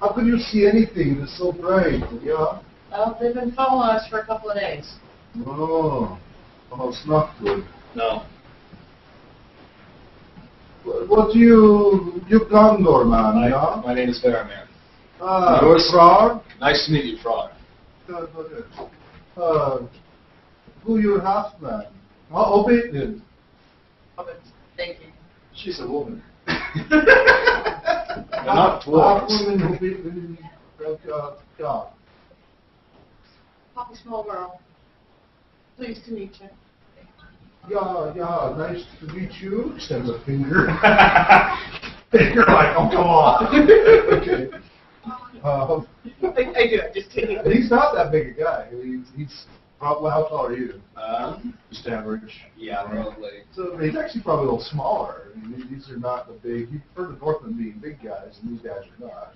How can you see anything that's so bright? Yeah. Well, they've been following us for a couple of days. Oh, it's not good. No. What you Gondor man, yeah? My name is Faramir. Yours, Frog? Nice to meet you, Frog. Who your half man? Hobbit. Hobbits. Thank you. She's a woman. They're not dwarves. Women, Hobbit, yeah. Happy small world. Pleased to meet you. Yeah, nice to meet you. Extends a finger. You're like, oh, come on. Okay. I do. I just take it. He's not that big a guy. He's probably, how tall are you? Just average. Yeah, probably. So he's actually probably a little smaller. I mean, these are not the big. You've heard of Northmen being big guys, and these guys are not.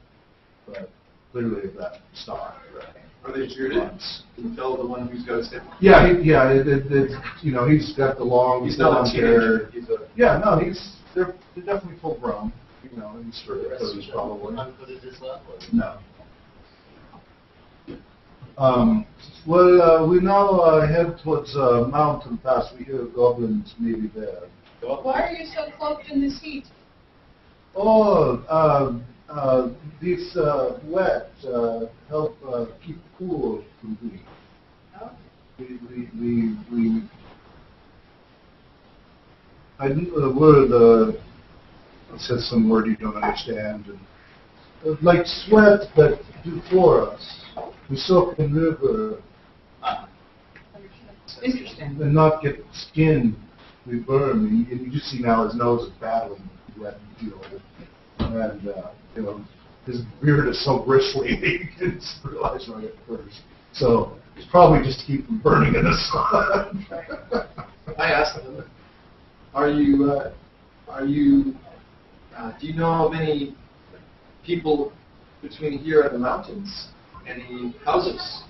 But clearly of that stock. Right? Are they bearded? Can you tell the one who's got his hip? Yeah, it's you know, he's got the long. He's not a blonde teenager. hair. Yeah, no, they're definitely full grown. You know, he's for the Rest of 30s them probably. unfooted as well? Or? No. Well, we now head towards Mountain Pass. We hear goblins maybe there. Why are you so cloaked in this heat? Oh, these wet help keep cool from heat. Oh. I knew the word, it says some word you don't understand, and like sweat that do for us. We soak in river Interesting. and not get skin. We burn, and you just see now his nose is battling wet, you know, and you know his beard is so bristly he didn't realize right at first. So it's probably just to keep from burning in the sun. I asked them, do you know of any people between here and the mountains? Any houses?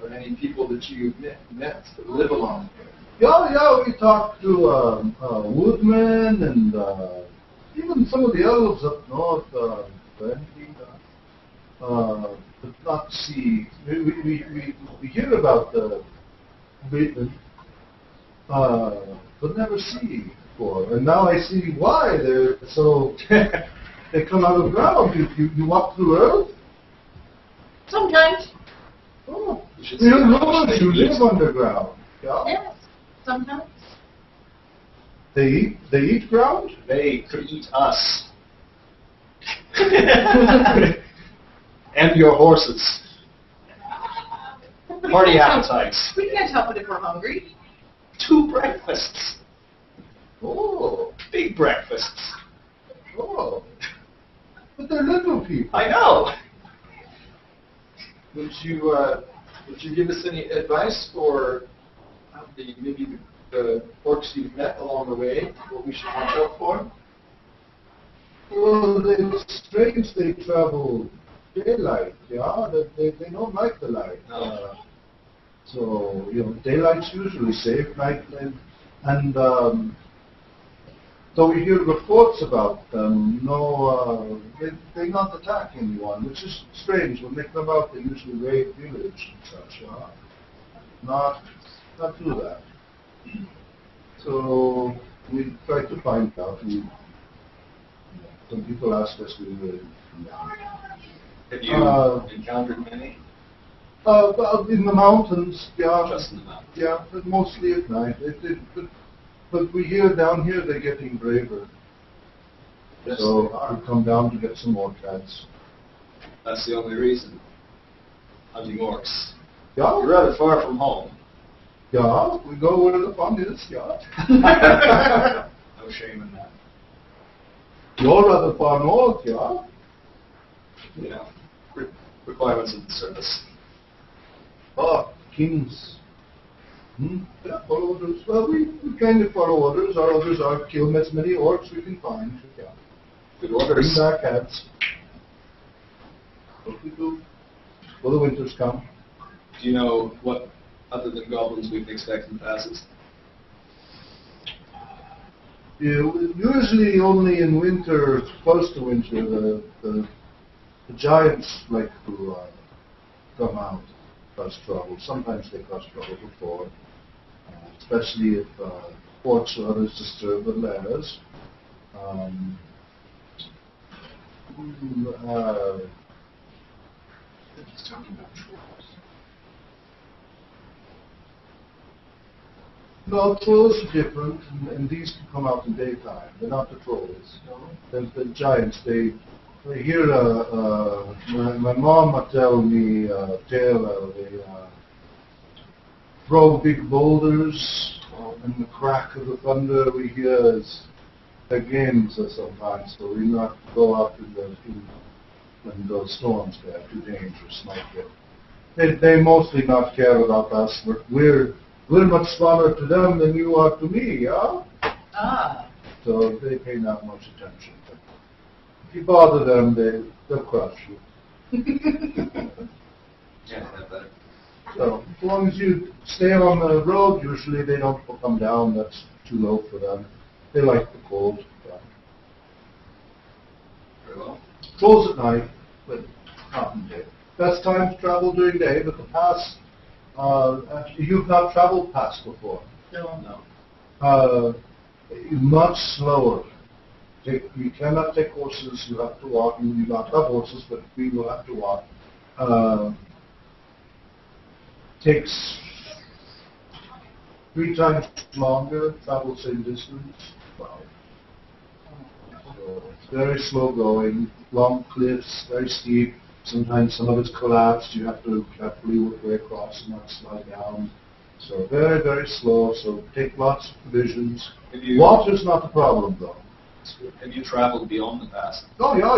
Or any people that you've met that live along here? Yeah, we talked to woodmen and even some of the elves up north, but not see. We hear about the Bateman, but never see before. And now I see why they're so. They come out of the ground. You walk through earth. Sometimes. Oh, You should you see know how much you they live eat. underground. Yeah. Yes. Sometimes. They eat ground. They could eat us. And your horses. Party appetites. We can't help it if we're hungry. 2 breakfasts. Oh, Big breakfasts. oh. But they're little people. I know. Would you give us any advice for maybe the orcs you've met along the way, what we should watch out for? Well, it's strange they travel daylight, yeah? They don't like the light. No. So, you know, daylight's usually safe. Night, And so we hear reports about them. They not attack anyone, which is strange. When they come out, they usually raid village and such. Not do that. So we try to find out. Some people ask us, we will. Have you encountered many? In the mountains, yeah. Just in the mountains. Yeah, but mostly at night. But we hear down here they're getting braver. Yes, So they are. we come down to get some more cats. That's the only reason. Hunting orcs. Yeah, You're rather far from home. yeah, we go where the fun is, yeah. No shame in that. You're rather far north, yeah. You know, requirements of the service. Oh, kings. Yeah, follow orders. Well, we kind of follow orders. Our orders are kill as many orcs we can find. Yeah. Good Bring orders. back cats. What we do. Will the winters come? Do you know what, other than goblins, we can expect in passes? Yeah, usually only in winter, close to winter, the giants like to come out, cause trouble. Sometimes they cause trouble before, especially if orcs or others disturb the lairs. He's talking about trolls. No, trolls are different, and these can come out in daytime. They're not the trolls. The giants, they hear my mom would tell me a tale. They throw big boulders, and the crack of the thunder we hear is their games sometimes. So we not go out when those storms get too dangerous. They mostly not care about us. We're much smaller to them than you are to me, yeah? Ah. So they pay not much attention. But if you bother them, they'll crush you. Yeah, better. So as long as you stay on the road, usually they don't come down. That's too low for them. They like the cold. Yeah. Very well. Trolls at night, but not in day. Best time to travel during day, but the pass, you've not traveled past before. No. No. Much slower. You cannot take horses, you have to walk. You do not have horses, but we will have to walk. Takes 3 times longer, travel same distance. Wow. So it's very slow going, long cliffs, very steep. Sometimes some of it's collapsed. You have to carefully work your way across and not slide down. So very, very slow. So take lots of provisions. Water's not the problem, though. Have you traveled beyond the pass? Oh, yeah.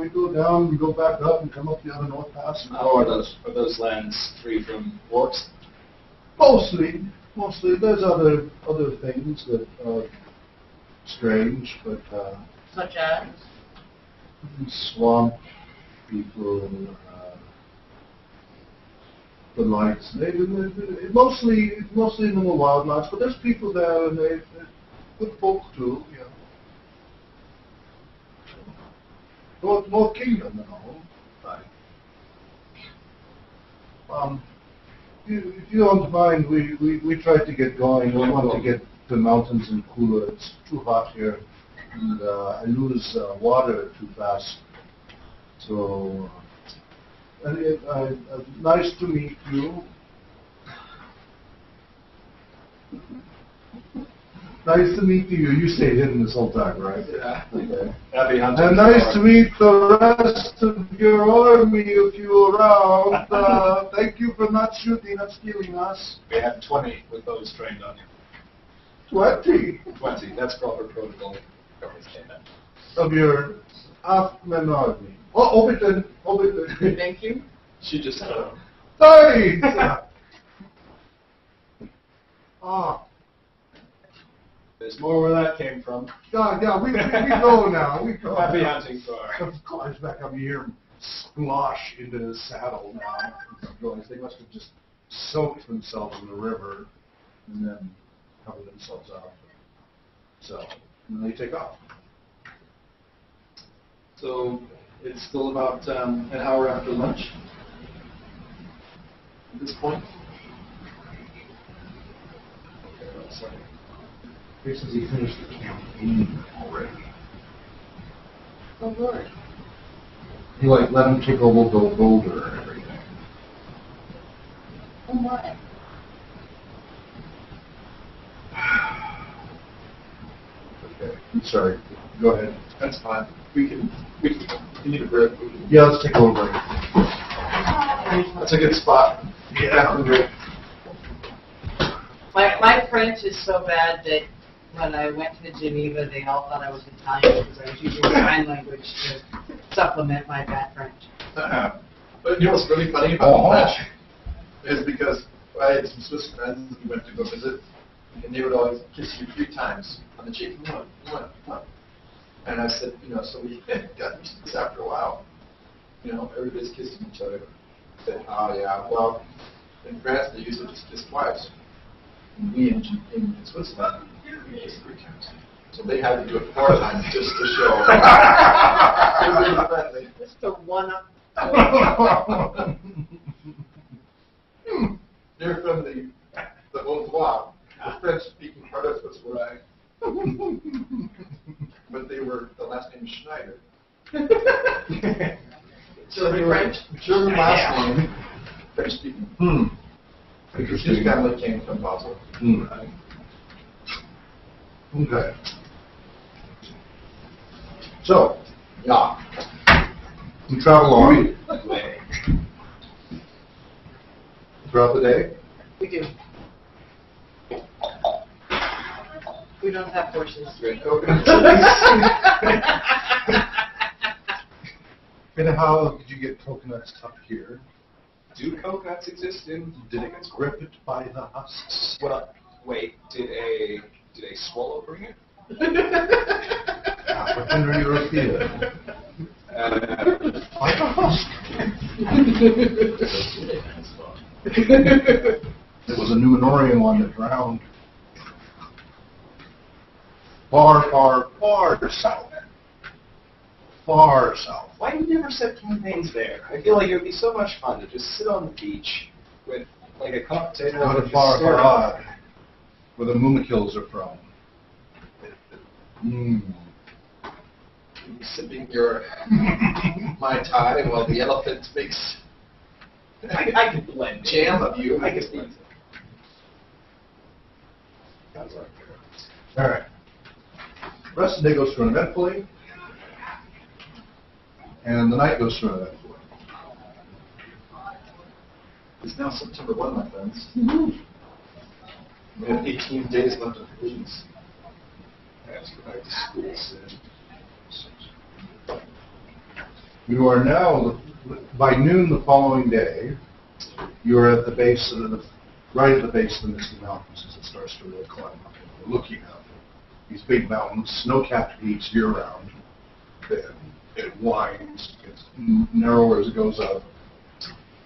We go down, we go back up, and come up the other North Pass. How are those lands free from orcs? Mostly. There's other things that are strange, but Such as? swamp people, the lights. Mostly in the wildlands, but there's people there, and they're good folk too. Yeah. More kingdom than all. Right. If you don't mind, we tried to get going. We want to get the mountains and cooler. It's too hot here, and I lose water too fast. So, nice to meet you. Nice to meet you. You stayed hidden this whole time, right? Yeah. Okay. Happy hunting. And nice to meet the rest of your army if you're around. Thank you for not shooting and stealing us. We have 20 with those trained on you. 20 20. That's proper protocol. of your half-men army. Oh, Overton. Thank you. She just had a... Hey! There's more where that came from. Yeah, we go now. We go. Happy hunting for. Of course, back up here and splosh into the saddle now. They must have just soaked themselves in the river and then cover themselves up. So, and they take off. So it's still about an hour after lunch at this point. Okay, about a second. Basically, he finished the campaign already. Oh, Lord. He let him take over the boulder and everything. Oh, my. Okay, I'm sorry. Go ahead. That's fine. We can need a break. Yeah, let's take a little break. That's a good spot. Yeah. My French is so bad that when I went to Geneva, they all thought I was Italian because I was using sign language to supplement my bad French. But you know what's really funny about French is because I had some Swiss friends we went to go visit, and they would always kiss you 3 times on the cheek. And I said, so we got used to this after a while. Everybody's kissing each other. I said, oh yeah, well, in France they usually just kiss twice. And we in Switzerland, we kiss 3 times. So they had to do it 4 times just to show. Everybody's friendly. Just to one-up. They're from the Vaudois, the French-speaking part of Switzerland. But they were, the last name is Schneider. German French? German last name, French-speaking. Interesting. His family came from Basel. Okay. So, yeah. We travel on throughout the day. We do. We don't have horses. Red coconut And how did you get coconuts up here? Do coconuts exist in? Did it grip it by the husks? Well, wait. Did a swallow bring it? African or European? By the husk. There was a Numenorian one that drowned. Far, far, far south. Far south. Why do you never set campaigns there? I feel like it would be so much fun to just sit on the beach with like a cocktail. Go to Far, Far, where the Mumakils are from. sipping your Mai Tai while the elephant makes I could blend jam of you. I could blend. All right. The rest of the day goes through uneventfully, and the night goes through uneventfully. It's now September 1, my friends. We have 18 days left of provisions. I have to go back to school soon. You are now, by noon the following day, you are at the base of the, right at the base of the Misty Mountains as it starts to really climb up. You're looking up these big mountains, snow-capped peaks year-round. It winds, it gets narrower as it goes up.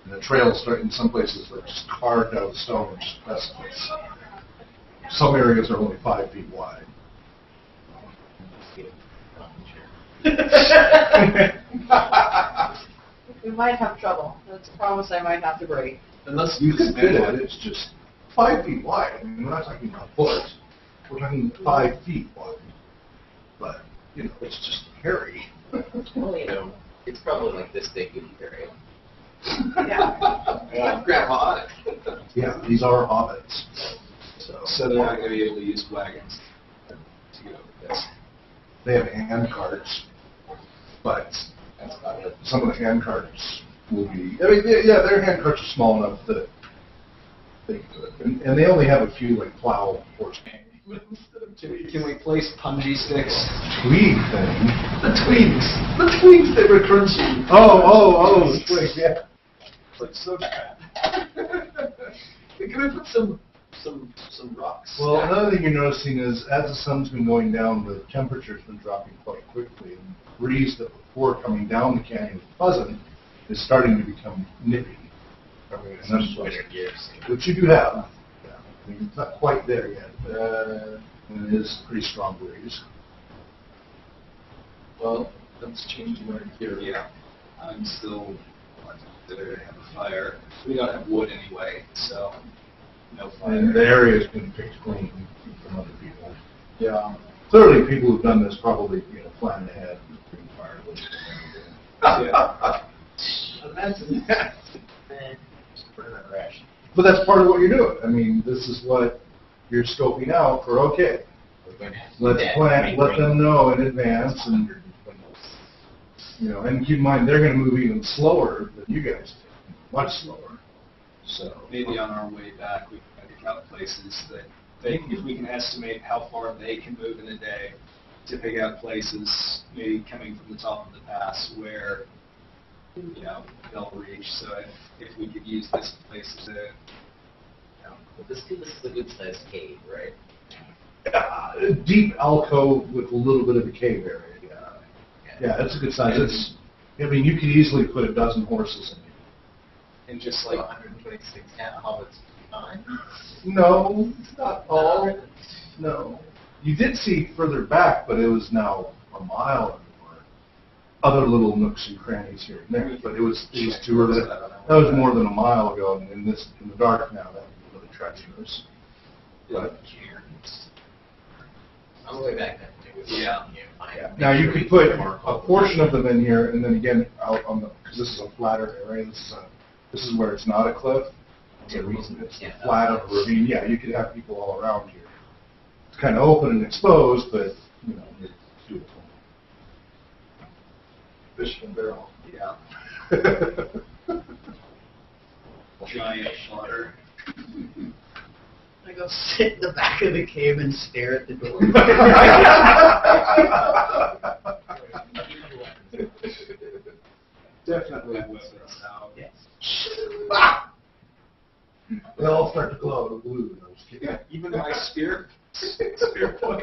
And the trails start in some places like just carved out of stone, just precipice. Some areas are only 5 feet wide. We might have trouble. That's a promise I might have to break. Unless You can fit it, it's just 5 feet wide. I mean, we're not talking a foot. We're talking 5 feet wide. But, you know, it's just hairy. Well, you know, it's probably like this big if you carry it. Yeah. Yeah, Grandma. Yeah, these are hobbits. So they're not going to be able to use wagons to get over this. They have hand carts, but That's about it. some of the hand carts will be, I mean, their hand carts are small enough that they could. And they only have a few, like, plow horsepower. Can we place punji sticks? Tweed thing. The tweets that were crunchy. Oh, twig, yeah. Like so bad. Can we put some rocks? Well, another thing you're noticing is as the sun's been going down, the temperature's been dropping quite quickly, and the breeze that before coming down the canyon was pleasant is starting to become nippy. I mean, and that's Winter gears. which you do have. Yeah. I mean, it's not quite there yet, but and it is a pretty strong breeze. Well, that's changing right here. Yeah, I'm still considering to have a fire. We don't have wood anyway, so no fire. And the area's been picked clean from other people. Yeah. Clearly, people who've done this probably, planned ahead and putting firewood and everything. Yeah. Imagine that. Just put it in a crash. But that's part of what you're doing. I mean, this is what you're scoping out for, okay, We're going to have to do let's that. plan, let them know in advance, and, and keep in mind, they're going to move even slower than you guys do, much slower. So Maybe on our way back, we can pick out places that if we can estimate how far they can move in a day, to pick out places maybe coming from the top of the pass where they'll reach. So if we could use this place to, Well, this is a good sized cave, right? a deep alcove with a little bit of a cave area. Yeah, that's a good size. I mean, you could easily put a dozen horses in here. and just Like like 126 hobbits fine. No, it's not all. No. You did see further back, but it was now a mile or more. Other little nooks and crannies here and there, but it was too early. That was more than a mile ago, and in the dark now, that would be really treacherous. But On the way back then. Yeah. now you could put a portion of them in here, and then again out on because this is a flatter area. This is where it's not a cliff. It's a reason it's flat of a ravine. Yeah, you could have people all around here. It's kind of open and exposed, but it's doable. Fish in a barrel. yeah, giant fodder. I go sit in the back of the cave and stare at the door. Definitely weapons out. Yes. They all start to glow with blue. Those kids. Yeah, even my spear point.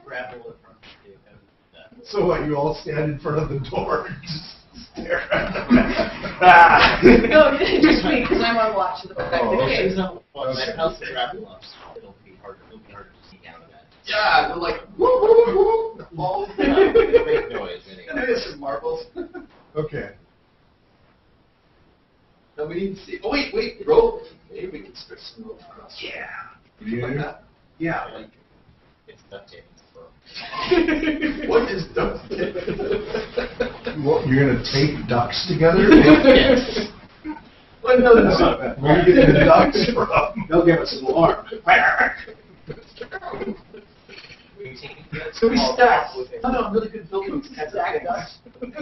Grapple it from the So what? You all stand in front of the door and just stare at them. No, just me, because I'm on watch in the back of the Oh, cave. Well, my house is grapple ups. It'll be hard to sneak out of that. Yeah, they're like, woo, woo, woo, all Make noise And anyway. there's some marbles. Okay. No, we need to see. Oh, wait, rope. Maybe we can stretch some rope across. Yeah. Like You? that. Yeah, like It's duct tape. What is duct tape? What, you're going to tape ducks together? Yes. Well, no, that's not bad. Where are you getting the ducks from? they'll give us an alarm. So we stack. No, I'm really good at building these kinds of things.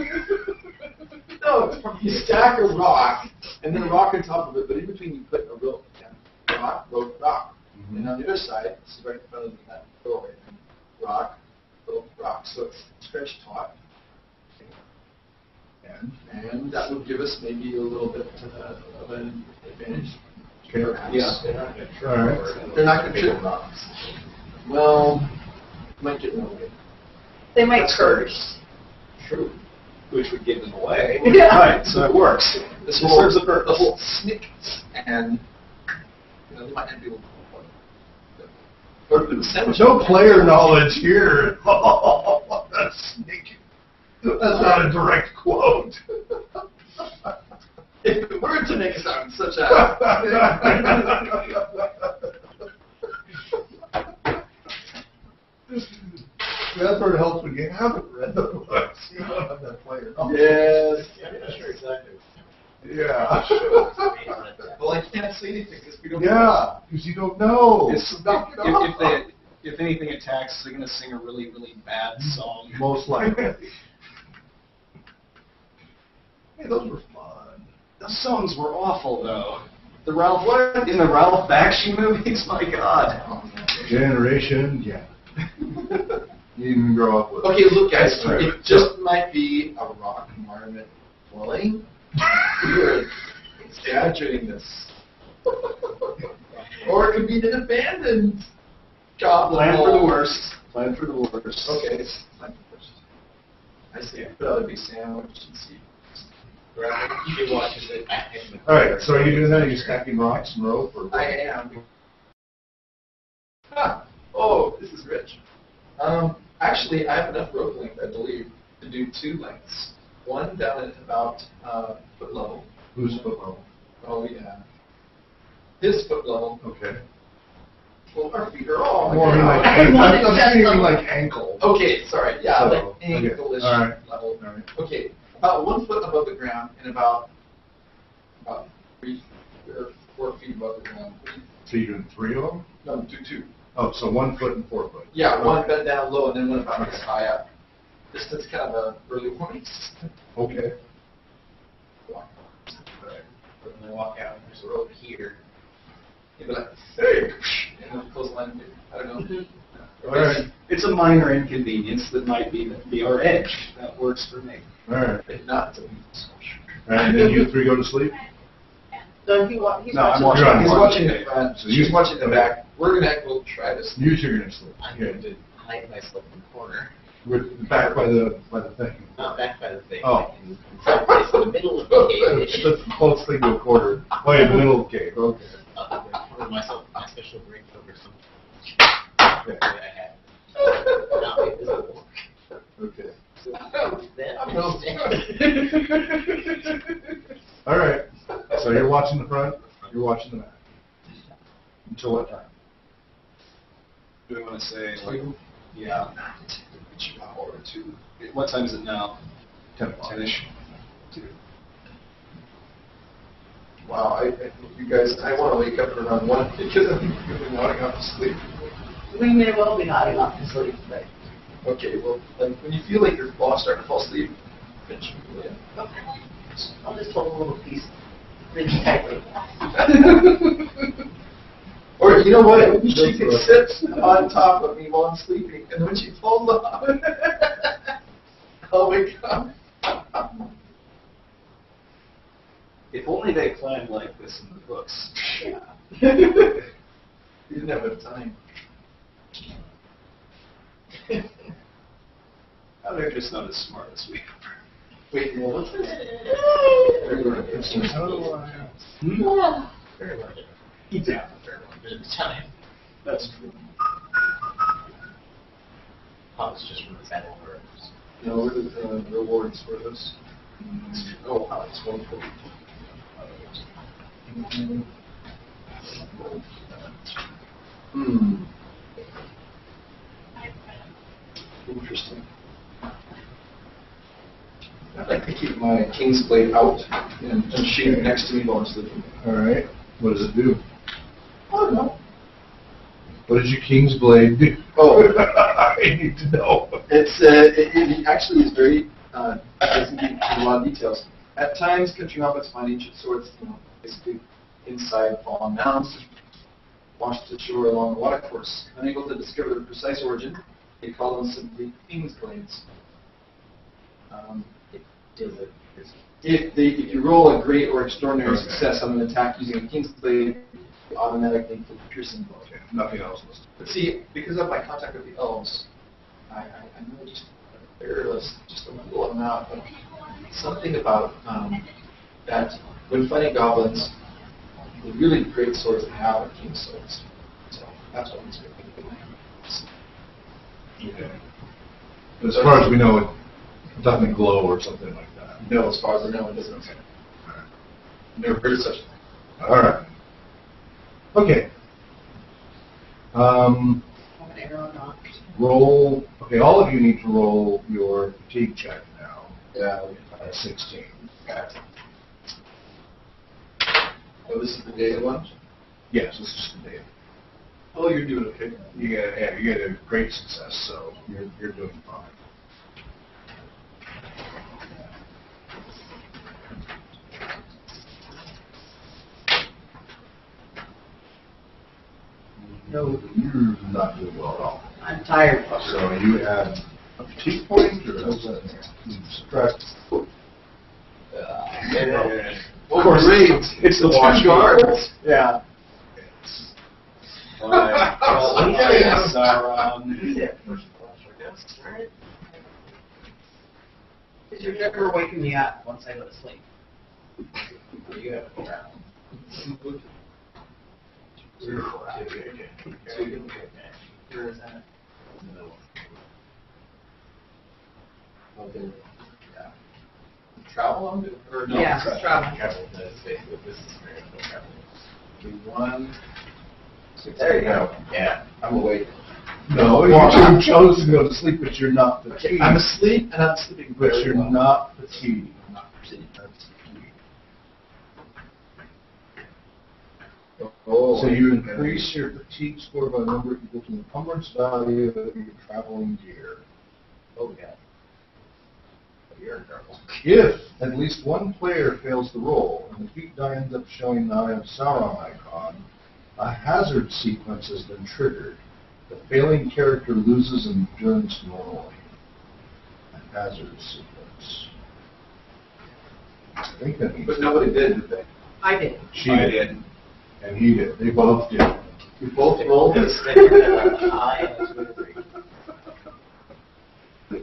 No, you stack a rock, and then a rock on top of it, but in between you put a rope. Yeah. Rock, rope, rock. And on the other side, this is right in front of that doorway, rock, rope, rock. So it's stretched taut. And that would give us maybe a little bit of an advantage. Perhaps. Yeah. All right. They're not going to trip rocks. Well, might get in the way. They might curse. True. Which would give them away. Yeah. Right, so it works. This serves a purpose. The whole snick and they might not be able to. Or the sandwich. No player knowledge here at all. That's sneaky. That's not a direct quote. If it were to make sound such a. That sort of helps when you haven't read the books. You don't have that player knowledge. Yes. Yeah, sure, exactly. Yeah. Well, I can't say anything because we don't. Yeah, because you don't know. If anything attacks, they're going to sing a really, really bad song. Most likely. Hey, those were fun. Those songs were awful, though. In the Ralph Bakshi movies, my God. Generation, yeah. You didn't grow up with it. Okay, look, guys, it just might be a rock environment dwelling. We're exaggerating this. Or it could be an abandoned job. Plan for the worst. Plan for the worst. Okay, plan for the worst. I see. But that would be sandwiched and see. You watch it. All right, so are you doing that? Are you stacking rocks and rope? Or I am. Oh, this is rich. Actually, I have enough rope length, I believe, to do 2 lengths. One down at about foot level. Whose foot level? Oh, yeah. His foot level. Okay. Well, our feet are all. More like ankle. I'm thinking like ankle. Okay, sorry. Yeah, So, like okay. ankle-ish All right. level. All right. Okay, about 1 foot above the ground and about 3 or 4 feet above the ground. So you're doing 3 of them? No, do 2. Oh, so 1 foot and 4 foot. Yeah, one Okay. bent down low and then one about this high up. That's kind of a early warning system. Okay. But when I walk out, there's a rope here. You'd be like, hey, and then close the line. I don't know. All right. It's a minor inconvenience that might be our edge. That works for me. All right. If not, it's a All right, and then you 3 go to sleep? So he's No, I'm watching. watching. He's You're on watching the front. So She's you- watching the back. We're gonna go try this. You 2 are going to sleep. I'm Okay. going to hide myself in the corner. We're back by the thing. Not back by the thing. Oh. Like in someplace in the middle of the cave. That's the closest thing to a quarter. Oh, yeah, the middle of the cave. Okay. Pour myself my special drink over some Okay. that I had. Not invisible. Okay. Then I'm no- All right. So you're watching the front. You're watching the back. Until what time? Do we want to say, like, 2 yeah, or 2. what time is it now? 10 o'clock. 10-ish? Wow, you guys, I want to wake up around 1 because I'm nodding off to sleep. We may well be nodding off to sleep, but Okay, well, like when you feel like you're starting to fall asleep, pinch me. Yeah. okay. I'll just hold a little piece really tightly. Or you know what? She can sit on top of me while I'm sleeping, and when she falls off, I'll wake up. If only they planned like this in the books. Yeah. You didn't have enough time. They're just not as smart as we are. Wait, well, what's this? very much. Yeah, Fair one bit of the time. that's true. It's just from the battle birds. No, what are the rewards for this? Oh, wow, it's wonderful. Hmm. Interesting. I'd like to keep my King's Blade out and sheet next to me while I'm sleeping. All right. What does it do? I don't know. What does your King's Blade do? Oh. I need to know. It actually is very, doesn't give a lot of details. At times, country hobbits find ancient swords, basically inside fallen mounds, washed ashore along the watercourse. Unable to discover the precise origin, they call them simply King's Blades. If you roll a great or extraordinary success on an attack using a King's Blade, you automatically include a piercing blow. Okay, nothing else listed. But see, because of my contact with the elves, I know just a little amount of something about that when fighting goblins, the really great swords they have are King's swords. So that's what I'm saying. Okay. But as far as we know, it doesn't glow or something like that. No, as far as I know, it doesn't. Never heard of such a thing. All right. Okay. Have an arrow notch. Roll. Okay, all of you need to roll your fatigue check now. Yeah. At 16. Oh, this is the daily one? Yes, this is the day. Oh, you're doing okay. You get a great success, so you're doing fine. No, you're not doing well at all. I'm tired. So you add a fatigue point, or what's that? You subtract. Well, great. It's the Watch guards. Yeah. Because you're never waking me up once I go to sleep. You have a problem. Where is that? Travel on it? Or no? Yeah, travel. Travel. This is very no travel. One. There you go. Yeah. I'm awake. No, you chose to go to sleep, but you're not fatigued. I'm asleep and I'm sleeping But very you're well. not fatigued. Oh, So you increase your fatigue score by a number equal to the encumbrance value of your traveling gear. Oh, yeah. You're in trouble. If at least one player fails the roll and the feat die ends up showing the Eye of Sauron icon, a hazard sequence has been triggered. The failing character loses endurance normally. A hazard sequence. I think that means But nobody did they? I did. she I did, did. and he did. They both did. We both rolled this.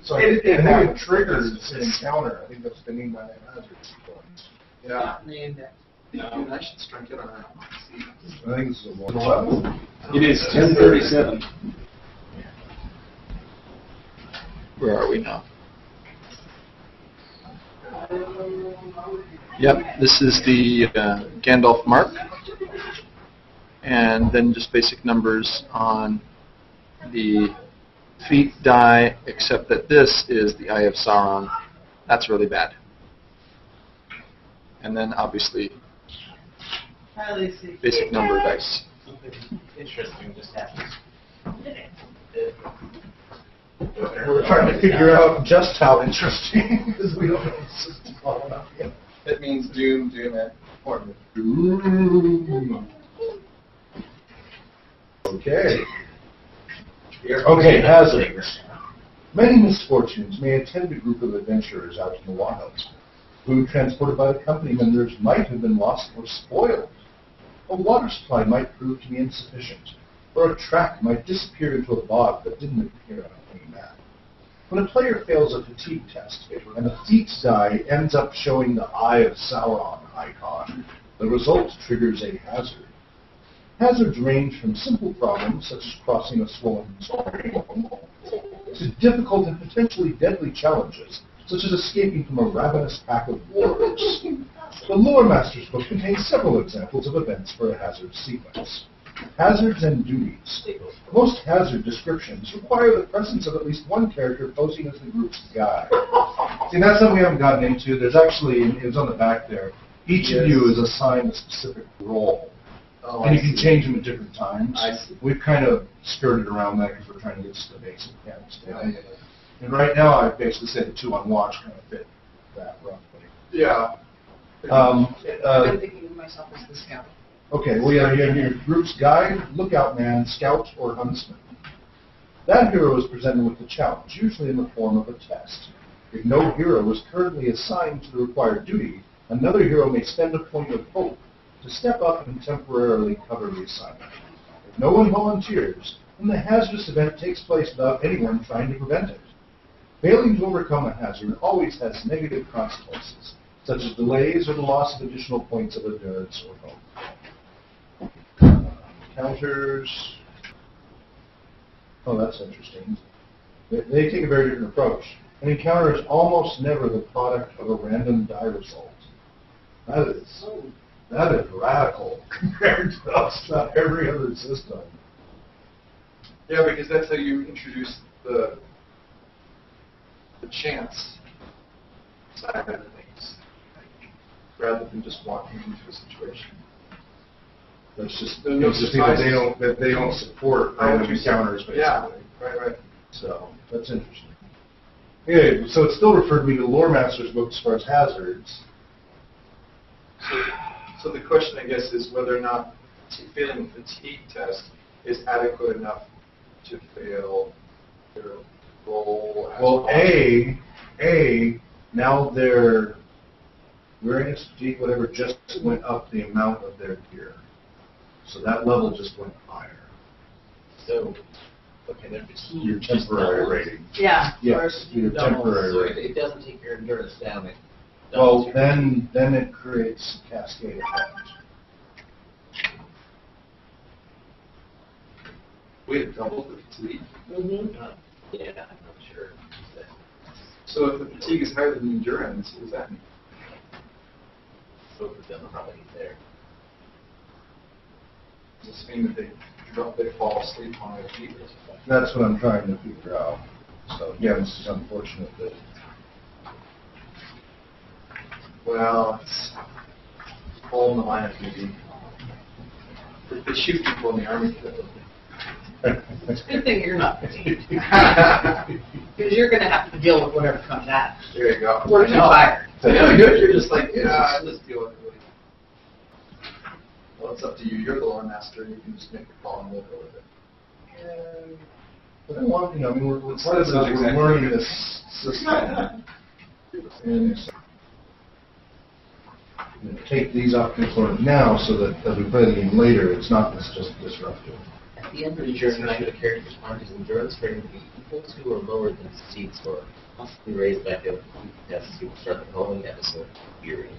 So I think it triggers an encounter. I think that's the name by a hazard sequence. Yeah. Not named it. No, I should strike it around. See. I think this is a 111. It is 10:37. Where are we now? Yep, this is the Gandalf mark. And then just basic numbers on the feat die, except that this is the Eye of Sauron. That's really bad. And then obviously basic number dice. Something interesting just happened. We're trying to figure out just how interesting, because we don't know the system well enough yet. It means doom, and horn. Doom. Okay. Okay, hazards. Many misfortunes may attend a group of adventurers out in the wilds. Food transported by the company members might have been lost or spoiled. A water supply might prove to be insufficient, or a track might disappear into a bog that didn't appear on a clean map. When a player fails a fatigue test, and the feat die ends up showing the Eye of Sauron icon, the result triggers a hazard. Hazards range from simple problems, such as crossing a swollen stream, to difficult and potentially deadly challenges, such as escaping from a ravenous pack of wolves. The Lore Master's book contains several examples of events for a hazard sequence. Hazards and duties. Most hazard descriptions require the presence of at least one character posing as the group's guide. See, that's something we haven't gotten into. There's actually, it was on the back there, each of you is assigned a specific role. Oh, And I you can see. change them at different times. I see. We've kind of skirted around that because we're trying to get to the basic mechanics down. Yeah. And right now, I've basically said the 2 on watch kind of fit that roughly. Yeah. I've been thinking of myself as the scout. Okay, well, you have your group's guide, lookout man, scout, or huntsman. That hero is presented with a challenge, usually in the form of a test. If no hero is currently assigned to the required duty, another hero may spend a point of hope to step up and temporarily cover the assignment. If no one volunteers, then the hazardous event takes place without anyone trying to prevent it. Failing to overcome a hazard always has negative consequences, such as delays or the loss of additional points of endurance or hope. Counters. Oh, that's interesting. They take a very different approach. An encounter is almost never the product of a random die result. That is radical compared to about every other system. Yeah, because that's how you introduce the chance side of things, rather than just walking into a situation. That's just There's no it's just because surprises. they don't support random encounters, basically. Yeah, right. So that's interesting. Okay, so it still referred me to the Lore Master's book as far as hazards. So the question, I guess, is whether or not failing the fatigue test is adequate enough to fail their role as Well, now their weariness, fatigue, whatever, just went up the amount of their gear. So that level just went higher. So, okay, their fatigue. Your just temporary doubles. rating. Yeah. Yes, your Doubles, temporary so rating. it doesn't take your endurance down. It Well, doubles your- then it creates a cascade effect. Wait, double the fatigue? Mm-hmm. Yeah, I'm not sure. So if the fatigue is higher than the endurance, what does that mean? So for them, probably there. Does this mean that they fall asleep on their feet or something? That's what I'm trying to figure out. So, yeah, this is unfortunate that. Well, it's all in the line of duty. They shoot people in the army for that. It's a good thing you're not fatigued. Because you're going to have to deal with whatever comes at you. There you go. We're too tired. You're just like, yeah, let's deal with it. Well, it's up to you. You're the lore master. You can just make the call and we'll go with it. But I want, I mean, we're part of this, we're learning this system. And take these options for now so that as we play the game later, it's not just disruptive. At the end of the journey, should a character's party's endurance rating be equal to or lower than fatigue score, constantly raised by failing tests, you will start the following episode weary.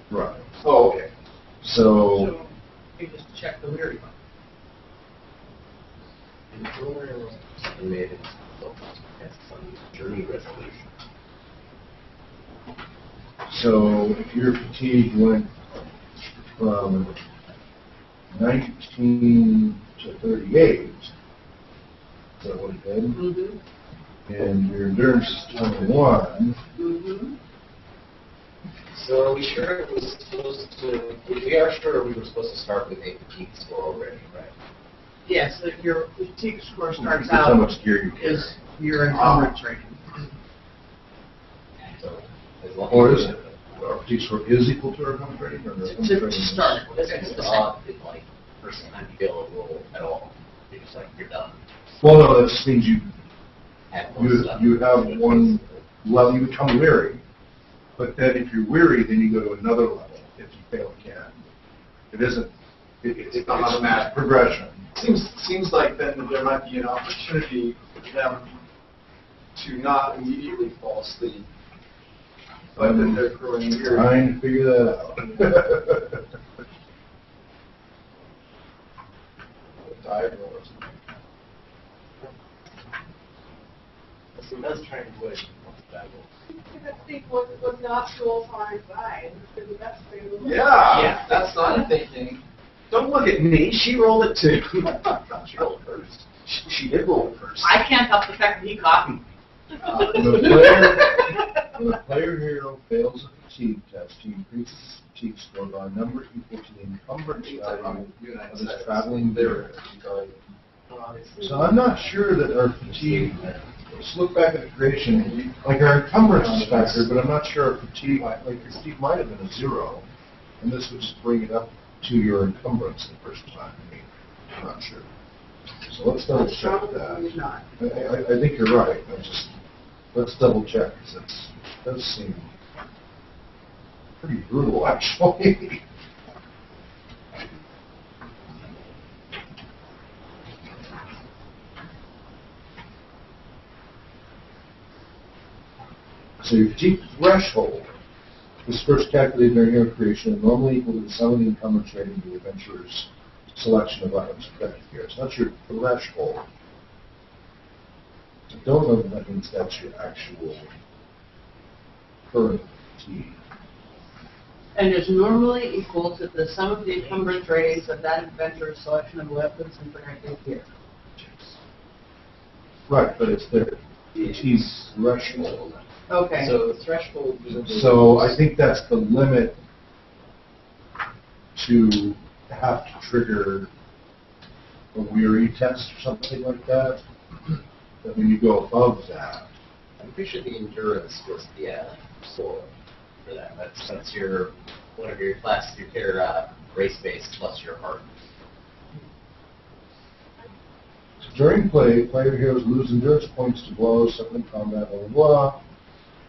Right. Oh, okay. So, You just check the weary one. And the estimated tests on journey resolution. so if your fatigue went from 19 to 38, is that what it did? Mm-hmm. And your endurance is 21. Mm-hmm. So are we sure it was supposed to, if we are sure we were supposed to start with a fatigue score already, right? Yes, if your fatigue score starts That's how out much gear you carry. is your encumbrance rating. So as long Or as is it? Our fatigue score is equal to our encumbrance rating? Or our encumbrance To rating is- start. It's the odd that, like, first time you fail a roll at all, you're just like, you're done. Well, no, that just means you At most level. you have one level, you become weary. But then if you're weary, then you go to another level if you fail again. It isn't, it's not automatic. progression. Seems like then that there might be an opportunity for them to not immediately fall asleep, but that they're growing weary. Trying to figure that out. Diagonal or something. So that's trying to avoid that. I think was not so far inside. It's the best thing. Yeah, that's what I'm thinking. Don't look at me. She rolled it too. She rolled first. She did roll it first. I can't help the fact that he caught me. When a player hero fails a fatigue test, he increases his fatigue score by a number equal to the encumbrance value of his traveling bearer. So I'm not sure that our fatigue, let's look back at the creation, like our encumbrance is factored, but I'm not sure our fatigue, like your fatigue might have been a 0, and this would just bring it up to your encumbrance the first time. I mean, I'm not sure. So let's double check that. Not. I think you're right. Let's double check, because it does seem pretty brutal, actually. So your fatigue threshold is first calculated during hero creation and normally equal to the sum of the encumbrance rating of the adventurer's selection of items affected here. So that's your threshold. I don't know if that means that's your actual current fatigue. And is normally equal to the sum of the encumbrance ratings of that adventurer's selection of weapons and protective gear. Right, but it's their fatigue threshold. Okay. So the threshold is... So I think that's the limit to have to trigger a weary test or something like that. That when you go above that. I'm pretty sure the endurance was the score for that. That's your, whatever your class, your race-based plus your heart. During play, player heroes lose endurance points to blows, suffer in combat, blah, blah, blah.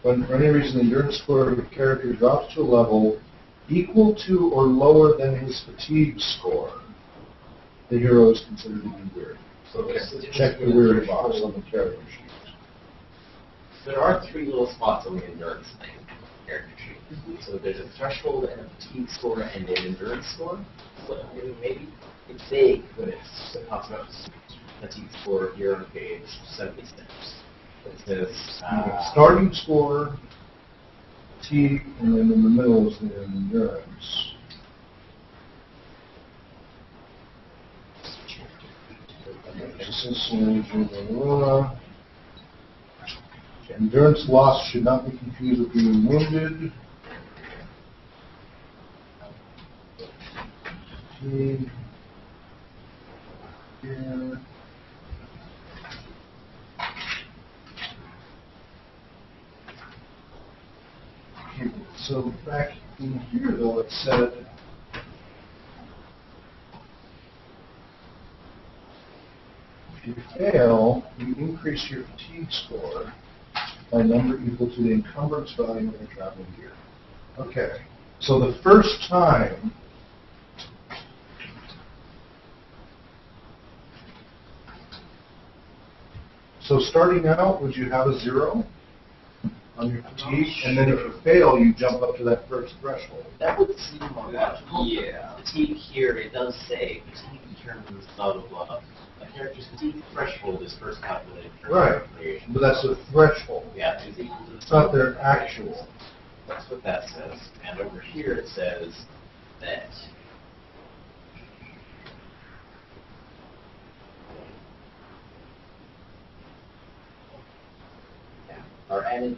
When for any reason the endurance score of a character drops to a level equal to or lower than his fatigue score, the hero is considered to be weary. So check the weary box on the character sheet. There are 3 little spots on the endurance thing, character sheet. So there's a threshold and a fatigue score and an endurance score. So maybe it's vague when it talks about fatigue score here on page 76. It says, Starting score, fatigue, and then in the middle is the endurance. Endurance loss should not be confused with being wounded. Fatigue. Here. So back in here, though, it said if you fail, you increase your fatigue score by a number equal to the encumbrance value of your traveling gear. Okay, so the first time so starting out, would you have a 0 on your fatigue? And then if you fail, you jump up to that first threshold. that would seem more logical. Yeah. Fatigue here, it does say fatigue determines blah, blah, blah. A character's fatigue threshold is first calculated for Right, creation. but that's a threshold. Yeah, it's equal to the It's not their actual. That's what that says. And over here it says that are added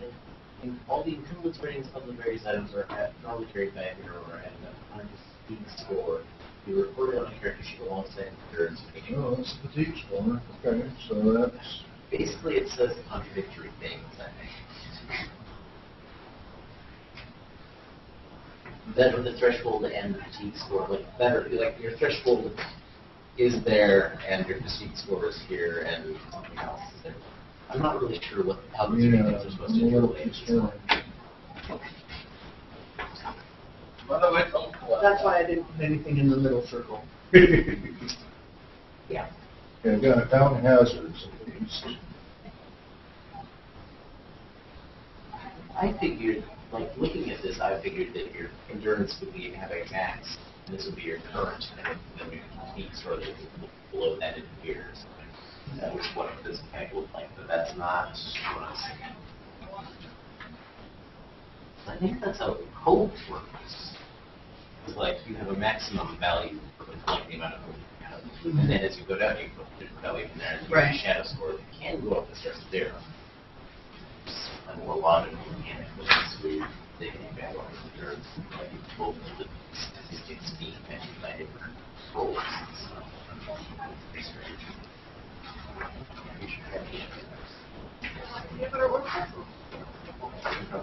in all the encumbrance ratings of the various items are normally carried by a hero or added on a fatigue score. You report it on a character sheet alongside endurance rating. Oh, that's the fatigue score. Okay, so that's... Basically, it says contradictory things, I think. Better the threshold and the fatigue score, like better, like your threshold is there and your fatigue score is here and something else is there. I'm not really sure how the two things are supposed to interrelate. That's why I didn't put anything in the middle circle. Yeah. Okay, I've got down hazards at least. I figured, like looking at this, I figured that your endurance would be have a max, and this would be your current, and then your fatigue sort of below that in here. That was what this mechanic looked like, but that's not what I'm saying. I think that's how code works. It's like you have a maximum value for like the amount of code you have, and then as you go down, you put a different value in there, and you Right. have a shadow score that can go up and start to zero. A more logical mechanic, but it's weird. They can back on the endurance, like you pull the statistics being measured by different roles. Pretty strange.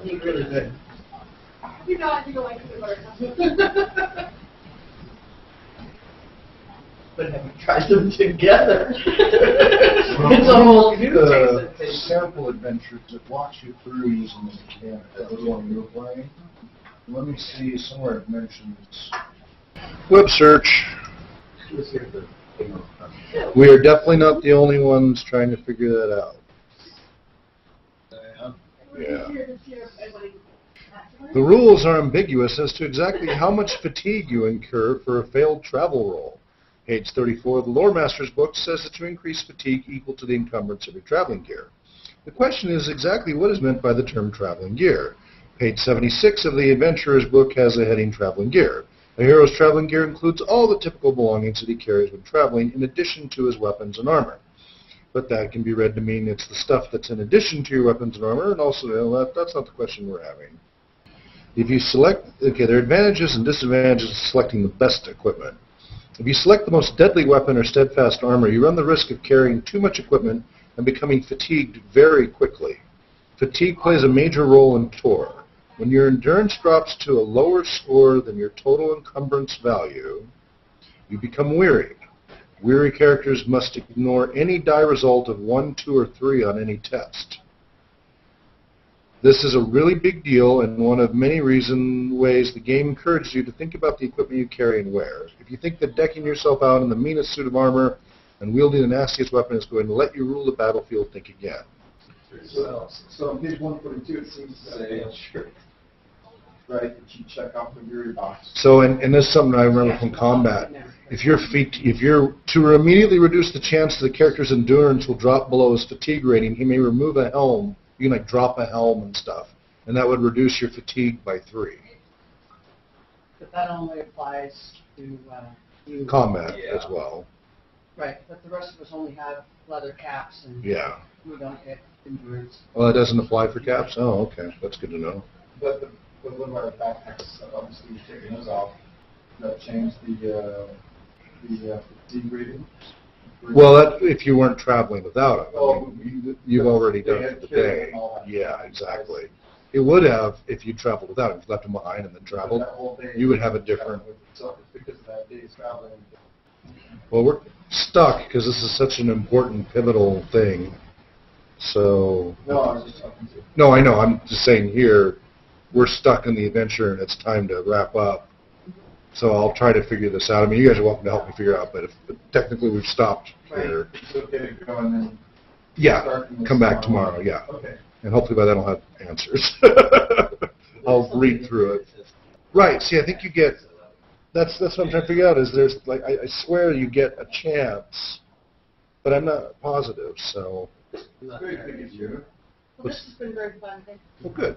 He's really good. You don't like to learn. But have you tried them together? Well, It's a whole new the case. sample adventures that walks you through using the mechanic. That was one you were playing. Let me see, somewhere it mentions web search. We are definitely not the only ones trying to figure that out. Yeah. The rules are ambiguous as to exactly how much fatigue you incur for a failed travel roll. Page 34 of the Lore Master's book says that to increase fatigue equal to the encumbrance of your traveling gear. The question is exactly what is meant by the term traveling gear. Page 76 of the Adventurer's book has a heading Traveling Gear. A hero's traveling gear includes all the typical belongings that he carries when traveling in addition to his weapons and armor. But that can be read to mean it's the stuff that's in addition to your weapons and armor, and also, that's not the question we're having. If you select, okay, there are advantages and disadvantages of selecting the best equipment. If you select the most deadly weapon or steadfast armor, you run the risk of carrying too much equipment and becoming fatigued very quickly. Fatigue plays a major role in Tor. When your endurance drops to a lower score than your total encumbrance value, you become weary. Weary characters must ignore any die result of 1, 2, or 3 on any test. This is a really big deal and one of many ways the game encourages you to think about the equipment you carry and wear. If you think that decking yourself out in the meanest suit of armor and wielding the nastiest weapon is going to let you rule the battlefield, think again. So on page 142, it seems to say, right, that you check off the Weary box. So, and this is something I remember from combat. If you're to immediately reduce the chance that the character's endurance will drop below his fatigue rating, he may remove a helm. You can like drop a helm and stuff, and that would reduce your fatigue by 3. But that only applies to you. Combat as well. Right, but the rest of us only have leather caps, and Yeah. we don't get endurance. Well, it doesn't apply for caps? Oh, okay. That's good to know. But what about our backpacks? Obviously, you're taking those off. That changed the fatigue rating. Well, that, if you weren't traveling without it. I Well, mean, you've already they done had it to carry today. them all that. Yeah, exactly. It would have if you traveled without it. If you left them behind and then traveled, That whole day, you would have a different... So it's because of that day's traveling. Well, we're stuck because this is such an important, pivotal thing. So... No, I was just talking to you. No, I know. I'm just saying here, we're stuck in the adventure and it's time to wrap up. So I'll try to figure this out. I mean, you guys are welcome to help me figure it out, but technically we've stopped here. It's okay to go and then Yeah, start from this come back tomorrow, yeah. Okay. And hopefully by then I'll have answers. I'll read through it. Right, see, I think you get, that's what I'm trying to figure out, is there's, like, I swear you get a chance, but I'm not positive, so, Very good of you. Well, this has been very fun. Thank you. well, good.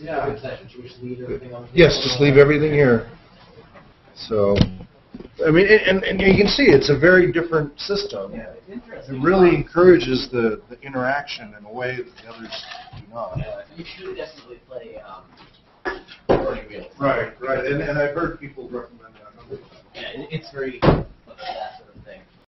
Yeah. Should we just leave everything on the Yes, just leave everything here. So, I mean, and you can see it's a very different system. Yeah, it's interesting. It really encourages the interaction in a way that the others do not. You should definitely play Burning Wheels. Right, and I've heard people recommend that. Yeah, it's very that sort of thing.